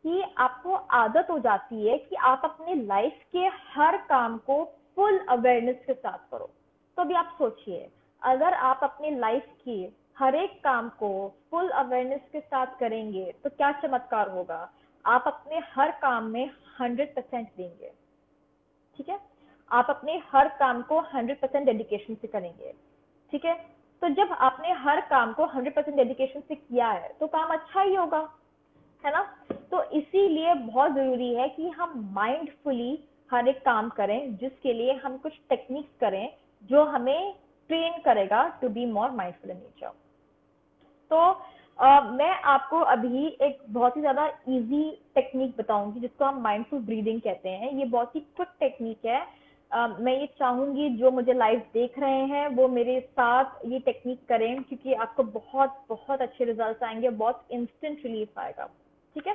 कि आपको आदत हो जाती है कि आप अपने लाइफ के हर काम को फुल अवेयरनेस के साथ करो। तो अभी आप सोचिए, अगर आप अपने लाइफ की हर एक काम को फुल अवेयरनेस के साथ करेंगे तो क्या चमत्कार होगा, आप अपने हर काम में 100% देंगे। ठीक है, आप अपने हर काम को 100% डेडिकेशन से करेंगे। ठीक है, तो जब आपने हर काम को 100% डेडिकेशन से किया है तो काम अच्छा ही होगा, है ना? तो इसीलिए बहुत जरूरी है कि हम माइंडफुली हर एक काम करें, जिसके लिए हम कुछ टेक्निक्स करें जो हमें ट्रेन करेगा to be more mindful in nature. तो मैं आपको अभी एक बहुत ही ज्यादा इजी टेक्निक बताऊंगी जिसको हम माइंडफुल ब्रीदिंग कहते हैं। ये बहुत ही क्विक टेक्निक है। मैं ये चाहूंगी जो मुझे लाइव देख रहे हैं वो मेरे साथ ये टेक्निक करें, क्योंकि आपको बहुत बहुत अच्छे रिजल्ट्स आएंगे, बहुत इंस्टेंट रिलीफ आएगा। ठीक है,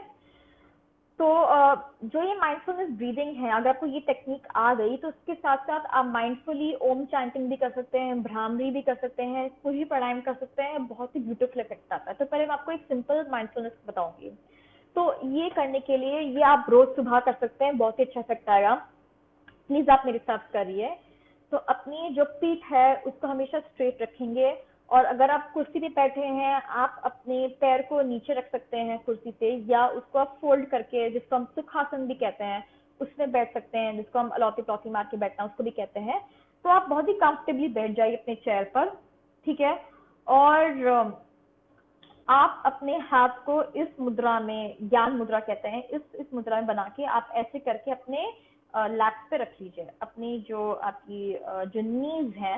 तो जो ये माइंडफुलनेस ब्रीदिंग है, अगर आपको ये टेक्निक आ गई तो उसके साथ साथ आप माइंडफुली ओम चैंटिंग भी कर सकते हैं, भ्रामरी भी कर सकते हैं, सूर्य प्राणायाम कर सकते हैं, बहुत ही ब्यूटीफुल इफेक्ट आता है। तो पहले मैं आपको एक सिंपल माइंडफुलनेस बताऊंगी। तो ये करने के लिए ये आप रोज सुबह कर सकते हैं, बहुत ही अच्छा इफेक्ट आएगा। प्लीज आप मेरे साथ करिए। तो अपनी जो पीठ है उसको हमेशा स्ट्रेट रखेंगे, और अगर आप कुर्सी पे बैठे हैं आप अपने पैर को नीचे रख सकते हैं कुर्सी से, या उसको आप फोल्ड करके, जिसको हम सुखासन भी कहते हैं, उसमें बैठ सकते हैं, जिसको हम अलौती पलौती मार के बैठना उसको भी कहते हैं। तो आप बहुत ही कंफर्टेबली बैठ जाइए अपने चेयर पर। ठीक है, और आप अपने हाथ को इस मुद्रा में, ज्ञान मुद्रा कहते हैं, इस मुद्रा में बना के आप ऐसे करके अपने लैप पे रख लीजिए। अपनी जो आपकी जो नीज है,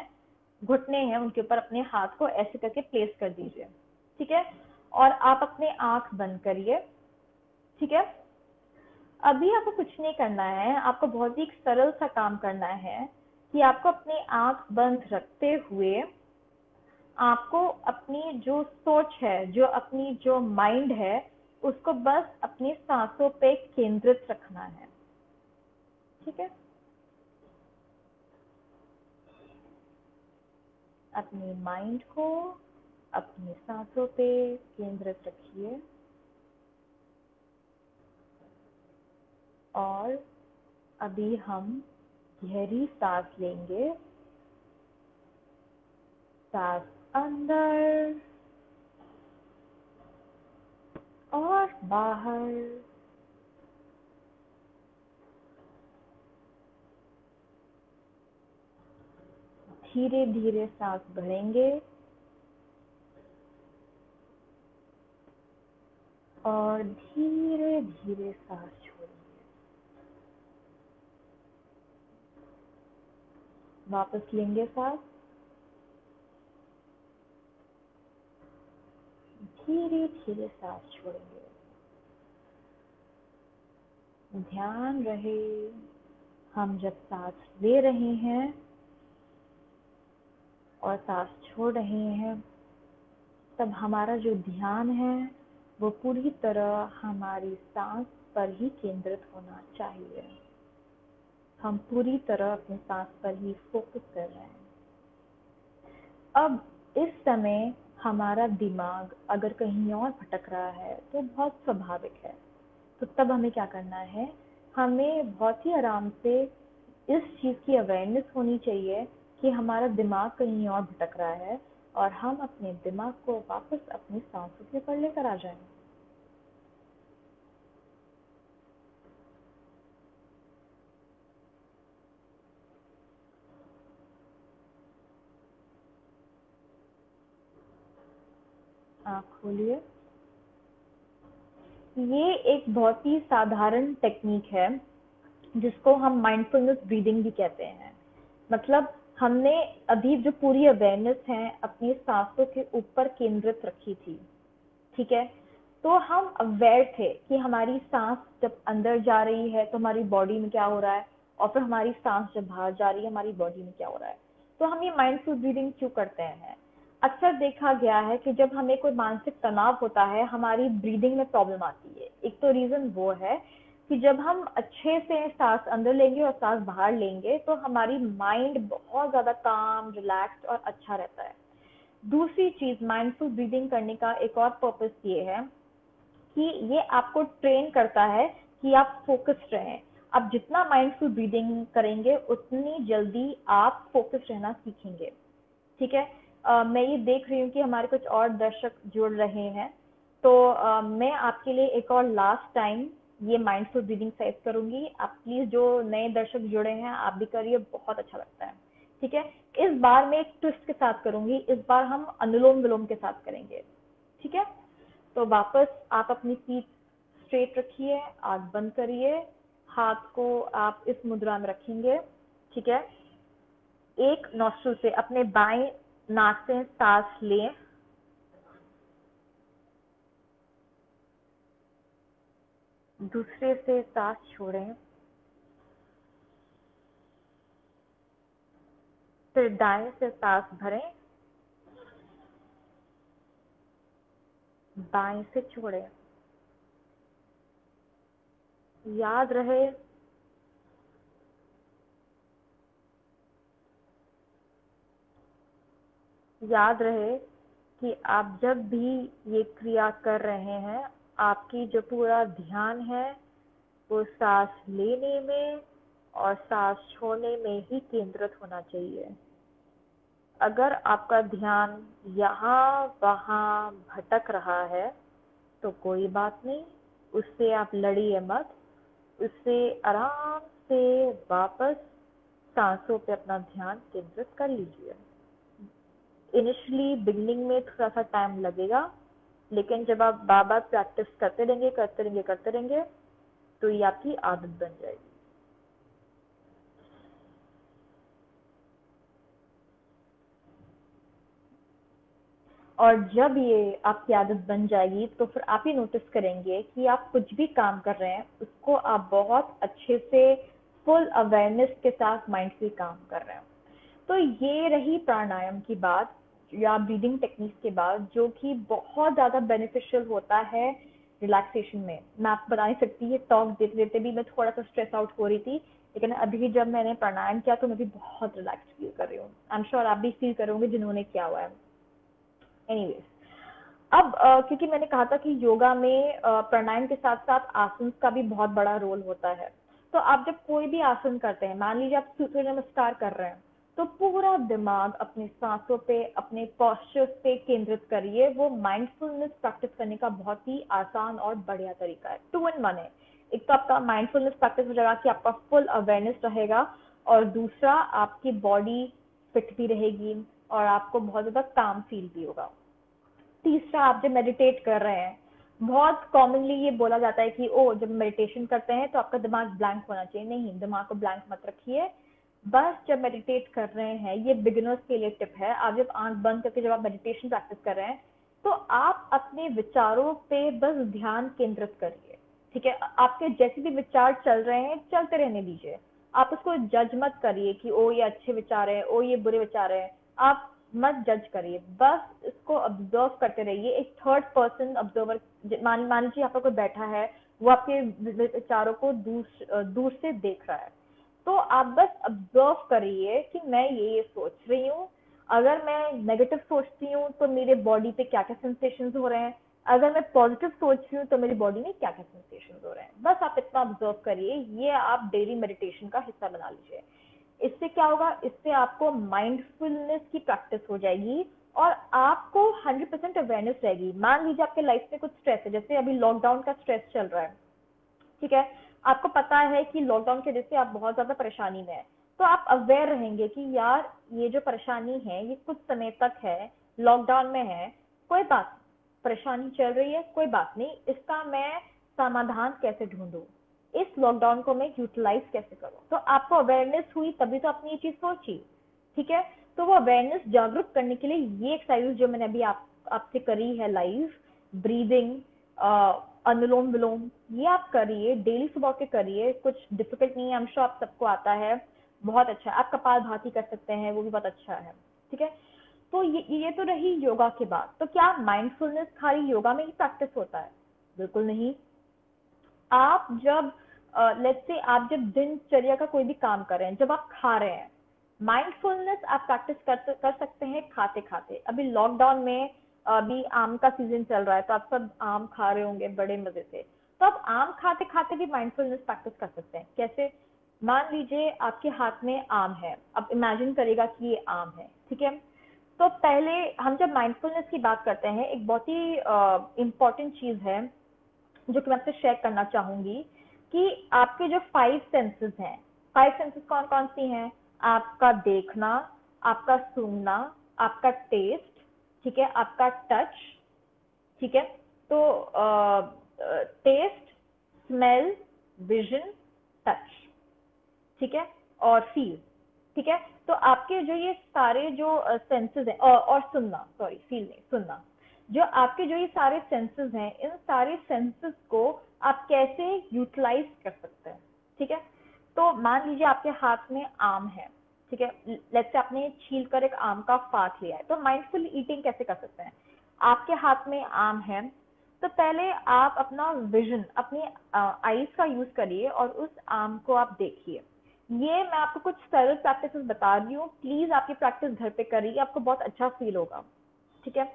घुटने हैं, उनके ऊपर अपने हाथ को ऐसे करके प्लेस कर दीजिए। ठीक है, और आप अपने आंख बंद करिए। ठीक है, अभी आपको कुछ नहीं करना है, आपको बहुत ही सरल सा काम करना है कि आपको अपनी आंख बंद रखते हुए आपको अपनी जो सोच है, जो अपनी जो माइंड है, उसको बस अपनी सांसों पे केंद्रित रखना है। ठीक है, अपनी माइंड को अपनी सांसों पे केंद्रित रखिए, और अभी हम गहरी सांस लेंगे। सांस अंदर और बाहर। धीरे धीरे सांस भरेंगे और धीरे धीरे सांस छोड़ेंगे। वापस लेंगे सांस धीरे धीरे सांस छोड़ेंगे। ध्यान रहे हम जब सांस ले रहे हैं और सांस छोड़ रहे हैं तब हमारा जो ध्यान है वो पूरी तरह हमारी सांस पर ही केंद्रित होना चाहिए। हम पूरी तरह अपनी सांस पर ही फोकस कर रहे हैं। अब इस समय हमारा दिमाग अगर कहीं और भटक रहा है तो बहुत स्वाभाविक है। तो तब हमें क्या करना है, हमें बहुत ही आराम से इस चीज़ की अवेयरनेस होनी चाहिए कि हमारा दिमाग कहीं और भटक रहा है और हम अपने दिमाग को वापस अपनी सांसों के ऊपर लेकर आ जाएं। आँख खोलिए। ये एक बहुत ही साधारण टेक्निक है जिसको हम माइंडफुलनेस ब्रीदिंग भी कहते हैं। मतलब हमने अभी जो पूरी अवेयरनेस है अपनी सांसों के ऊपर केंद्रित रखी थी, ठीक है। तो हम अवेयर थे कि हमारी सांस जब अंदर जा रही है तो हमारी बॉडी में क्या हो रहा है, और फिर हमारी सांस जब बाहर जा रही है हमारी बॉडी में क्या हो रहा है। तो हम ये माइंडफुल ब्रीदिंग क्यों करते हैं? अक्सर देखा गया है कि जब हमें कोई मानसिक तनाव होता है हमारी ब्रीदिंग में प्रॉब्लम आती है। एक तो रीजन वो है कि जब हम अच्छे से सांस अंदर लेंगे और सांस बाहर लेंगे तो हमारी माइंड बहुत ज्यादा काम, रिलैक्स्ड और अच्छा रहता है। दूसरी चीज माइंडफुल ब्रीदिंग करने का एक और पर्पस ये है कि ये आपको ट्रेन करता है कि आप फोकस्ड रहें। आप जितना माइंडफुल ब्रीदिंग करेंगे उतनी जल्दी आप फोकस्ड रहना सीखेंगे, ठीक है। मैं ये देख रही हूँ कि हमारे कुछ और दर्शक जुड़ रहे हैं, तो मैं आपके लिए एक और लास्ट टाइम ये माइंडफुल ब्रीदिंग सेट करूंगी। आप प्लीज जो नए दर्शक जुड़े हैं आप भी करिए, बहुत अच्छा लगता है, ठीक है। इस बार मैं एक ट्विस्ट के साथ करूंगी, इस बार हम अनुलोम विलोम के साथ करेंगे, ठीक है। तो वापस आप अपनी पीठ स्ट्रेट रखिए, आंख बंद करिए, हाथ को आप इस मुद्रा में रखेंगे, ठीक है। एक नॉस्ट्रिल से अपने बाएं नाक से सांस लें, दूसरे से सांस छोड़ें, फिर दाएं से सांस भरें, बाएं से छोड़ें। याद रहे याद रहे कि आप जब भी ये क्रिया कर रहे हैं आपकी जो पूरा ध्यान है वो सांस लेने में और सांस छोड़ने में ही केंद्रित होना चाहिए। अगर आपका ध्यान यहाँ वहाँ भटक रहा है तो कोई बात नहीं, उससे आप लड़िए मत, उससे आराम से वापस सांसों पे अपना ध्यान केंद्रित कर लीजिए। इनिशियली बिगनिंग में थोड़ा सा टाइम लगेगा, लेकिन जब आप बार बार प्रैक्टिस करते रहेंगे तो ये आपकी आदत बन जाएगी। और जब ये आपकी आदत बन जाएगी तो फिर आप ही नोटिस करेंगे कि आप कुछ भी काम कर रहे हैं उसको आप बहुत अच्छे से फुल अवेयरनेस के साथ माइंड से काम कर रहे हैं। तो ये रही प्राणायाम की बात या ब्रीदिंग टेक्निक्स के बाद, जो कि बहुत ज़्यादा बेनिफिशियल होता है रिलैक्सेशन में। मैं आपको बता नहीं सकती, ये टॉक देते देते भी मैं थोड़ा सा स्ट्रेस आउट हो रही थी, लेकिन अभी जब मैंने प्राणायाम किया तो मैं भी बहुत रिलैक्स फील कर रही हूँ। आई एम श्योर आप भी फील करोगे जिन्होंने किया हुआ है। एनीवेज, अब क्योंकि मैंने कहा था कि योगा में प्राणायाम के साथ साथ आसन का भी बहुत बड़ा रोल होता है। तो आप जब कोई भी आसन करते हैं, मान लीजिए आप सूर्य नमस्कार कर रहे हैं, तो पूरा दिमाग अपनी सांसों पे, अपने पोस्चर्स पे केंद्रित करिए। वो माइंडफुलनेस प्रैक्टिस करने का बहुत ही आसान और बढ़िया तरीका है। 2 in 1 है। एक तो आपका माइंडफुलनेस प्रैक्टिस हो जाएगा कि आपका फुल अवेयरनेस रहेगा, और दूसरा आपकी बॉडी फिट भी रहेगी और आपको बहुत ज्यादा काम फील भी होगा। तीसरा, आप जब मेडिटेट कर रहे हैं, बहुत कॉमनली ये बोला जाता है कि ओ जब मेडिटेशन करते हैं तो आपका दिमाग ब्लैंक होना चाहिए। नहीं, दिमाग को ब्लैंक मत रखिए। बस जब मेडिटेट कर रहे हैं, ये बिगिनर्स के लिए टिप है, आप जब आंख बंद करके जब आप मेडिटेशन प्रैक्टिस कर रहे हैं, तो आप अपने विचारों पे बस ध्यान केंद्रित करिए, ठीक है। आपके जैसे भी विचार चल रहे हैं चलते रहने दीजिए, आप उसको जज मत करिए कि ओ ये अच्छे विचार है, ओ ये बुरे विचार है, आप मत जज करिए, बस इसको ऑब्जर्व करते रहिए। एक थर्ड पर्सन ऑब्जर्वर, मान लीजिए यहाँ पर कोई बैठा है, वो आपके विचारों को दूर से देख रहा है, तो आप बस ऑब्जर्व करिए कि मैं ये सोच रही हूँ, अगर मैं नेगेटिव सोचती हूँ तो मेरे बॉडी पे क्या क्या सेंसेशंस हो रहे हैं, अगर मैं पॉजिटिव सोच रही हूँ तो मेरी बॉडी में क्या क्या सेंसेशंस हो रहे हैं। बस आप इतना ऑब्जर्व करिए, ये आप डेली मेडिटेशन का हिस्सा बना लीजिए। इससे क्या होगा, इससे आपको माइंडफुलनेस की प्रैक्टिस हो जाएगी और आपको 100% अवेयरनेस रहेगी। मान लीजिए आपके लाइफ में कुछ स्ट्रेस है, जैसे अभी लॉकडाउन का स्ट्रेस चल रहा है, ठीक है, आपको पता है कि लॉकडाउन की वजह से आप बहुत ज्यादा परेशानी में है, तो आप अवेयर रहेंगे कि यार ये जो परेशानी है ये कुछ समय तक है, लॉकडाउन में है, कोई बात नहीं, परेशानी चल रही है, कोई बात नहीं, इसका मैं समाधान कैसे ढूंढूं, इस लॉकडाउन को मैं यूटिलाइज कैसे करूं। तो आपको अवेयरनेस हुई तभी तो आपने ये चीज सोची, ठीक है। तो वो अवेयरनेस जागरूक करने के लिए ये एक्सरसाइज जो मैंने अभी आपसे करी है लाइव, ब्रीदिंग, अनुलोम विलोम, ये आप करिए, डेली सुबह के करिए, कुछ डिफिकल्ट नहीं है, आई एम श्योर आप सबको आता है, बहुत अच्छा है। आप कपालभाति कर सकते हैं, वो भी बहुत अच्छा है, ठीक है। तो ये तो रही योगा की बात। तो क्या माइंडफुलनेस खाली योगा में ही प्रैक्टिस होता है? बिल्कुल नहीं। आप जब लेट्स से आप जब दिनचर्या का कोई भी काम कर रहे हैं, जब आप खा रहे हैं, माइंडफुलनेस आप प्रैक्टिस कर सकते हैं खाते खाते। अभी लॉकडाउन में अभी आम का सीजन चल रहा है, तो आप सब आम खा रहे होंगे बड़े मजे से, तो आप आम खाते खाते भी माइंडफुलनेस प्रैक्टिस कर सकते हैं। कैसे? मान लीजिए आपके हाथ में आम है, अब इमेजिन करेगा कि ये आम है, ठीक है। तो पहले हम जब माइंडफुलनेस की बात करते हैं, एक बहुत ही इंपॉर्टेंट चीज है जो कि मैं आपसे शेयर करना चाहूंगी, कि आपके जो 5 सेंसेस हैं, 5 सेंसेस कौन कौन सी हैं? आपका देखना, आपका सूंघना, आपका टेस्ट, ठीक है, आपका टच, ठीक है। तो टेस्ट, स्मेल, विजन, टच, ठीक है, और फील, ठीक है। तो आपके जो ये सारे जो सेंसेस हैं, और सुनना, सॉरी फील नहीं, सुनना, जो आपके जो ये सारे सेंसेस हैं, इन सारे सेंसेस को आप कैसे यूटिलाइज कर सकते हैं, ठीक है। तो मान लीजिए आपके हाथ में आम है, ठीक है, लेट्स से आपने छील कर एक आम का फात लिया है, तो माइंडफुल ईटिंग कैसे कर सकते हैं? आपके हाथ में आम है, तो पहले आप अपना विजन, अपनी आईज का यूज करिए और उस आम को आप देखिए। ये मैं आपको कुछ सरल प्रैक्टिसेस बता रही हूँ, प्लीज आपकी प्रैक्टिस घर पे करिए, आपको बहुत अच्छा फील होगा, ठीक है।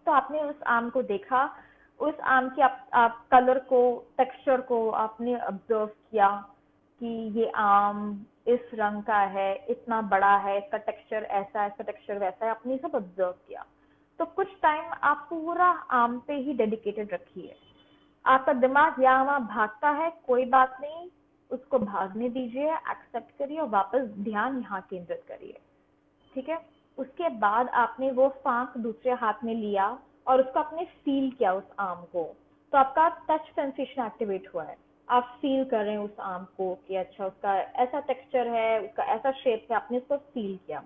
तो आपने उस आम को देखा, उस आम के आप कलर को, टेक्सचर को आपने ऑब्जर्व किया कि ये आम इस रंग का है, इतना बड़ा है, इसका टेक्सचर ऐसा है, इसका टेक्सचर वैसा है, आपने सब ऑब्जर्व किया। तो कुछ टाइम आप पूरा आम पे ही डेडिकेटेड रखिए। आपका दिमाग यहाँ वहाँ भागता है, कोई बात नहीं, उसको भागने दीजिए, एक्सेप्ट करिए और वापस ध्यान यहाँ केंद्रित करिए, ठीक है। उसके बाद आपने वो फांक दूसरे हाथ में लिया और उसको आपने फील किया उस आम को, तो आपका टच सेंसेशन एक्टिवेट हुआ है, आप फील कर रहे हैं उस आम को कि अच्छा उसका ऐसा टेक्सचर है, उसका ऐसा शेप है, आपने उसको फील किया।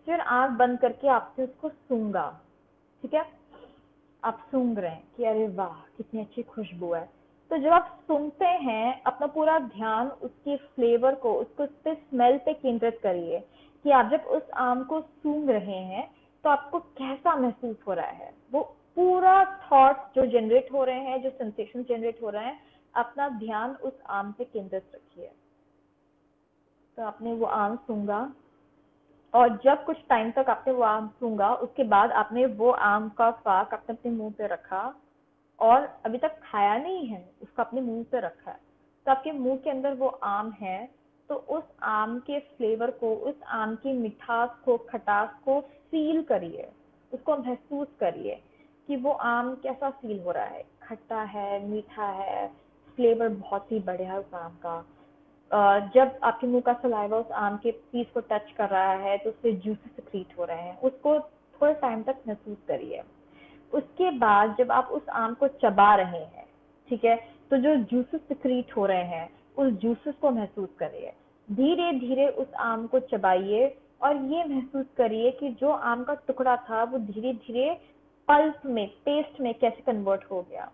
फिर आंख बंद करके आपने उसको सूंघा, ठीक है, आप सूंघ रहे हैं कि अरे वाह कितनी अच्छी खुशबू है। तो जब आप सूंघते हैं, अपना पूरा ध्यान उसके फ्लेवर को, उसको उस पे स्मेल पे केंद्रित करिए कि आप जब उस आम को सूंघ रहे हैं तो आपको कैसा महसूस हो रहा है। वो पूरा थॉट जो जनरेट हो रहे हैं, जो सेंसेशन जनरेट हो रहे हैं, अपना ध्यान उस आम पे केंद्रित रखिए। तो आपने वो आम सूंघा और जब कुछ टाइम तक आपने वो आम सूंघा, उसके बाद आपने वो आम का फाक अपने मुंह पे रखा और अभी तक खाया नहीं है, उसको अपने मुंह पे रखा है, तो आपके मुंह के अंदर वो आम है, तो उस आम के फ्लेवर को, उस आम की मिठास को, खटास को फील करिए, उसको महसूस करिए कि वो आम कैसा फील हो रहा है, खट्टा है, मीठा है, फ्लेवर बहुत ही बढ़िया है उस आम का। जब आपके मुंह का सलाइवा उस आम के पीस को टच कर रहा है तो उससे जूसेस सिक्रीट हो रहे हैं, उसको थोड़े टाइम तक महसूस करिए। उसके बाद जब आप उस आम को चबा रहे हैं, ठीक है, तो जो जूसेस सिक्रीट हो रहे हैं उस जूसेस को महसूस करिए। धीरे धीरे उस आम को चबाइए और ये महसूस करिए कि जो आम का टुकड़ा था वो धीरे धीरे पल्प में, पेस्ट में कैसे कन्वर्ट हो गया।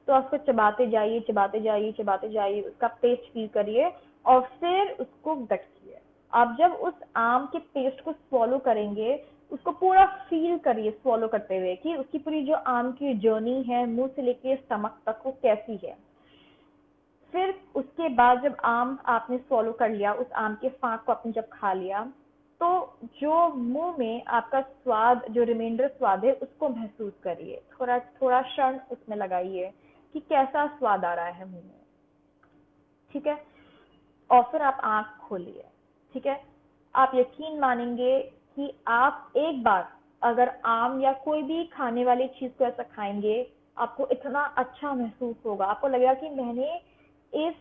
तो उसको चबाते जाइए, चबाते जाइए, चबाते जाइए, उसका पेस्ट फील करिए और फिर उसको गटकिए। आप जब उस आम के पेस्ट को स्वॉलो करेंगे, उसको पूरा फील करिए स्वॉलो करते हुए कि उसकी पूरी जो आम की जर्नी है मुंह से लेके स्टमक तक वो कैसी है। फिर उसके बाद जब आम आपने स्वॉलो कर लिया, उस आम के फाँक को आपने जब खा लिया, तो जो मुंह में आपका स्वाद, जो रिमाइंडर स्वाद है, उसको महसूस करिए। थोड़ा थोड़ा क्षण उसमें लगाइए कि कैसा स्वाद आ रहा है मुंह में। ठीक है, और फिर आप आंख खोलिए। ठीक है, आप यकीन मानेंगे कि आप एक बार अगर आम या कोई भी खाने वाली चीज को ऐसा खाएंगे, आपको इतना अच्छा महसूस होगा, आपको लगेगा कि मैंने इस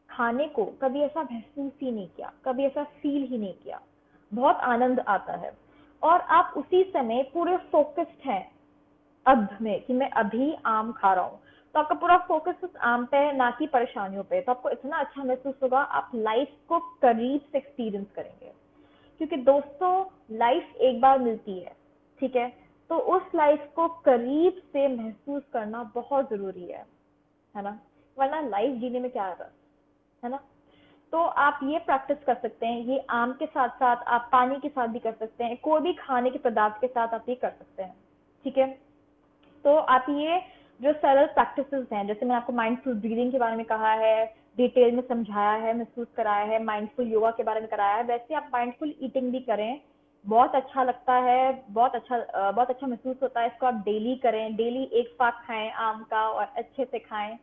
खाने को कभी ऐसा महसूस ही नहीं किया, कभी ऐसा फील ही नहीं किया। बहुत आनंद आता है और आप उसी समय पूरे फोकस्ड हैं अब में कि मैं अभी आम खा रहा हूँ। तो आपका पूरा फोकस उस आम पे है, ना कि परेशानियों पे। तो आपको इतना अच्छा महसूस होगा, आप लाइफ को करीब से एक्सपीरियंस करेंगे। क्योंकि दोस्तों, लाइफ एक बार मिलती है, ठीक है, तो उस लाइफ को करीब से महसूस करना बहुत जरूरी है ना, वरना लाइफ जीने में क्या रस, है ना। तो आप ये प्रैक्टिस कर सकते हैं, ये आम के साथ साथ आप पानी के साथ भी कर सकते हैं, कोई भी खाने के पदार्थ के साथ आप ये कर सकते हैं। ठीक है, तो आप ये जो सरल प्रैक्टिसेस हैं, जैसे मैंने आपको माइंडफुल ब्रीदिंग के बारे में कहा है, डिटेल में समझाया है, महसूस कराया है, माइंडफुल योगा के बारे में कराया है, वैसे आप माइंडफुल ईटिंग भी करें। बहुत अच्छा लगता है, बहुत अच्छा महसूस होता है। इसको आप डेली करें, डेली एक फाक खाएं आम का और अच्छे से खाएं।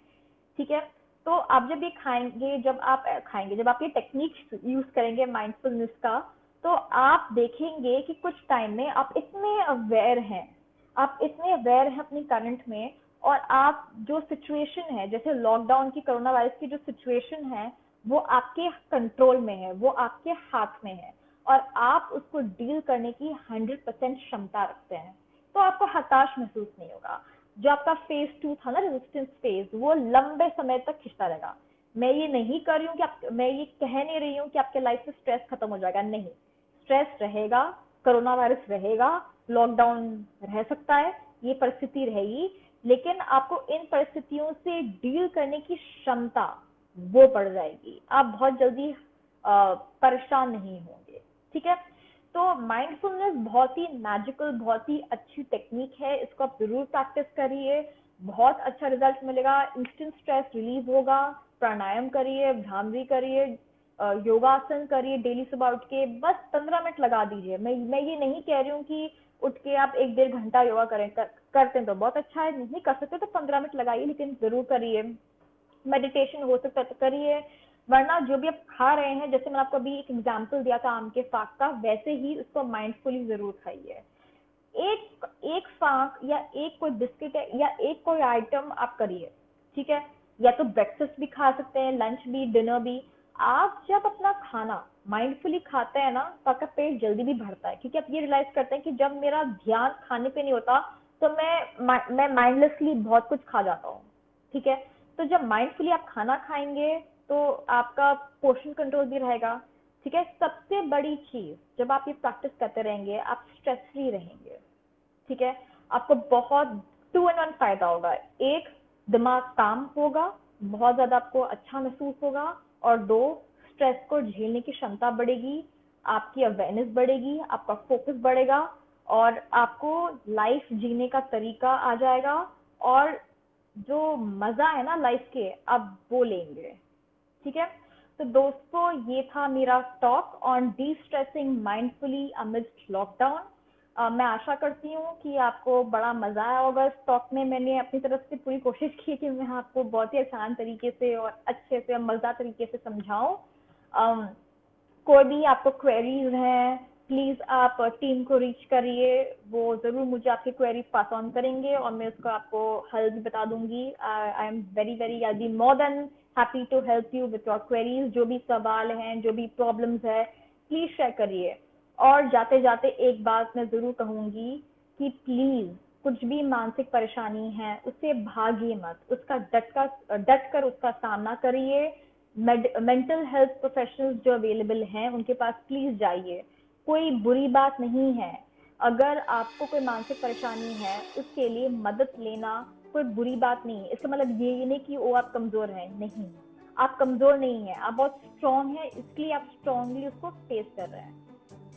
ठीक है, तो आप जब ये खाएंगे, जब आप ये टेक्निक यूज करेंगे माइंडफुलनेस का, तो आप देखेंगे कि कुछ टाइम में आप इतने अवेयर हैं, अपनी करंट में, और आप जो सिचुएशन है, जैसे लॉकडाउन की, कोरोना वायरस की जो सिचुएशन है, वो आपके कंट्रोल में है, वो आपके हाथ में है, और आप उसको डील करने की 100% क्षमता रखते हैं। तो आपको हताश महसूस नहीं होगा। जो आपका फेज 2 था ना, रेजिस्टेंस फेज, वो लंबे समय तक खिंचता रहेगा। मैं ये नहीं कर रही हूँ कि मैं ये कह नहीं रही हूँ कि आपके लाइफ से स्ट्रेस खत्म हो जाएगा, नहीं। स्ट्रेस रहेगा, कोरोना वायरस रहेगा, लॉकडाउन रह सकता है, ये परिस्थिति रहेगी, लेकिन आपको इन परिस्थितियों से डील करने की क्षमता वो बढ़ जाएगी। आप बहुत जल्दी परेशान नहीं होंगे। ठीक है, तो माइंडफुलनेस बहुत ही मैजिकल, बहुत ही अच्छी टेक्निक है, इसको आप जरूर प्रैक्टिस करिए, बहुत अच्छा रिजल्ट मिलेगा। इंस्टेंट स्ट्रेस रिलीज होगा। प्राणायाम करिए, भ्रामरी करिए, योगासन करिए, डेली सुबह उठ के बस 15 मिनट लगा दीजिए। मैं ये नहीं कह रही हूँ कि उठ के आप 1-1.5 घंटा योगा करते हैं तो बहुत अच्छा है, नहीं कर सकते तो 15 मिनट लगाइए, लेकिन जरूर करिए। मेडिटेशन हो सकता है तो करिए, वरना जो भी आप खा रहे हैं, जैसे मैंने आपको अभी एक एग्जांपल दिया था आम के फाक का, वैसे ही उसको माइंडफुली जरूर खाइए। एक एक फाक या एक कोई बिस्किट है या एक कोई आइटम आप करिए। ठीक है, या तो ब्रेकफास्ट भी खा सकते हैं, लंच भी, डिनर भी। आप जब अपना खाना माइंडफुली खाते हैं ना, तो आपका पेट जल्दी भी भरता है, क्योंकि आप ये रियलाइज करते हैं कि जब मेरा ध्यान खाने पे नहीं होता, तो मैं माइंडलेसली बहुत कुछ खा जाता हूँ। ठीक है, तो जब माइंडफुली आप खाना खाएंगे, तो आपका पोर्शन कंट्रोल भी रहेगा। ठीक है, सबसे बड़ी चीज, जब आप ये प्रैक्टिस करते रहेंगे, आप स्ट्रेस फ्री रहेंगे। ठीक है, आपको बहुत 2 in 1 फायदा होगा। एक, दिमाग काम होगा, बहुत ज्यादा आपको अच्छा महसूस होगा, और 2, स्ट्रेस को झेलने की क्षमता बढ़ेगी, आपकी अवेयरनेस बढ़ेगी, आपका फोकस बढ़ेगा, और आपको लाइफ जीने का तरीका आ जाएगा, और जो मजा है ना लाइफ के, आप वो लेंगे। ठीक है, तो दोस्तों, ये था मेरा talk on destressing mindfully amidst lockdown. मैं आशा करती हूँ कि आपको बड़ा मजा आया होगा इस टॉक में। मैंने अपनी तरफ से पूरी कोशिश की कि मैं आपको बहुत ही आसान तरीके से और अच्छे से, मजेदार तरीके से समझाऊं। कोई भी आपको क्वेरीज हैं, प्लीज आप टीम को रीच करिए, वो जरूर मुझे आपकी क्वेरीज पास ऑन करेंगे, और मैं उसको आपको हल भी बता दूंगी। I am very I be more than happy to help you with your queries. जो भी सवाल हैं, जो भी प्रॉब्लम्स है, प्लीज शेयर करिए। और जाते जाते एक बात मैं जरूर कहूंगी कि प्लीज, कुछ भी मानसिक परेशानी है, उससे भागिए मत, उसका डट कर उसका सामना करिए। मेंटल हेल्थ प्रोफेशनल्स जो अवेलेबल हैं, उनके पास प्लीज जाइए। कोई बुरी बात नहीं है, अगर आपको कोई मानसिक परेशानी है, उसके लिए मदद लेना कोई बुरी बात नहीं है। इसका मतलब ये नहीं कि वो आप कमजोर हैं, नहीं, आप कमजोर नहीं है, आप बहुत स्ट्रांग है, इसलिए आप स्ट्रांगली उसको फेस कर रहे हैं।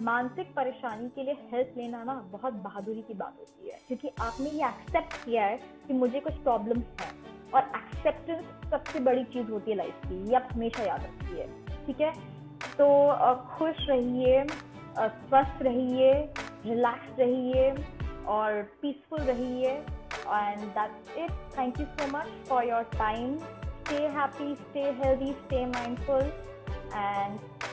मानसिक परेशानी के लिए हेल्प लेना ना बहुत बहादुरी की बात होती है, क्योंकि आपने ये एक्सेप्ट किया है कि मुझे कुछ प्रॉब्लम्स हैं, और एक्सेप्टेंस सबसे बड़ी चीज होती है लाइफ की, ये आप हमेशा याद रखिए। ठीक है, तो खुश रहिए, स्वस्थ रहिए, रिलैक्स रहिए और पीसफुल रहिए, and that's it. Thank you so much for your time. Stay happy, stay healthy, stay mindful, and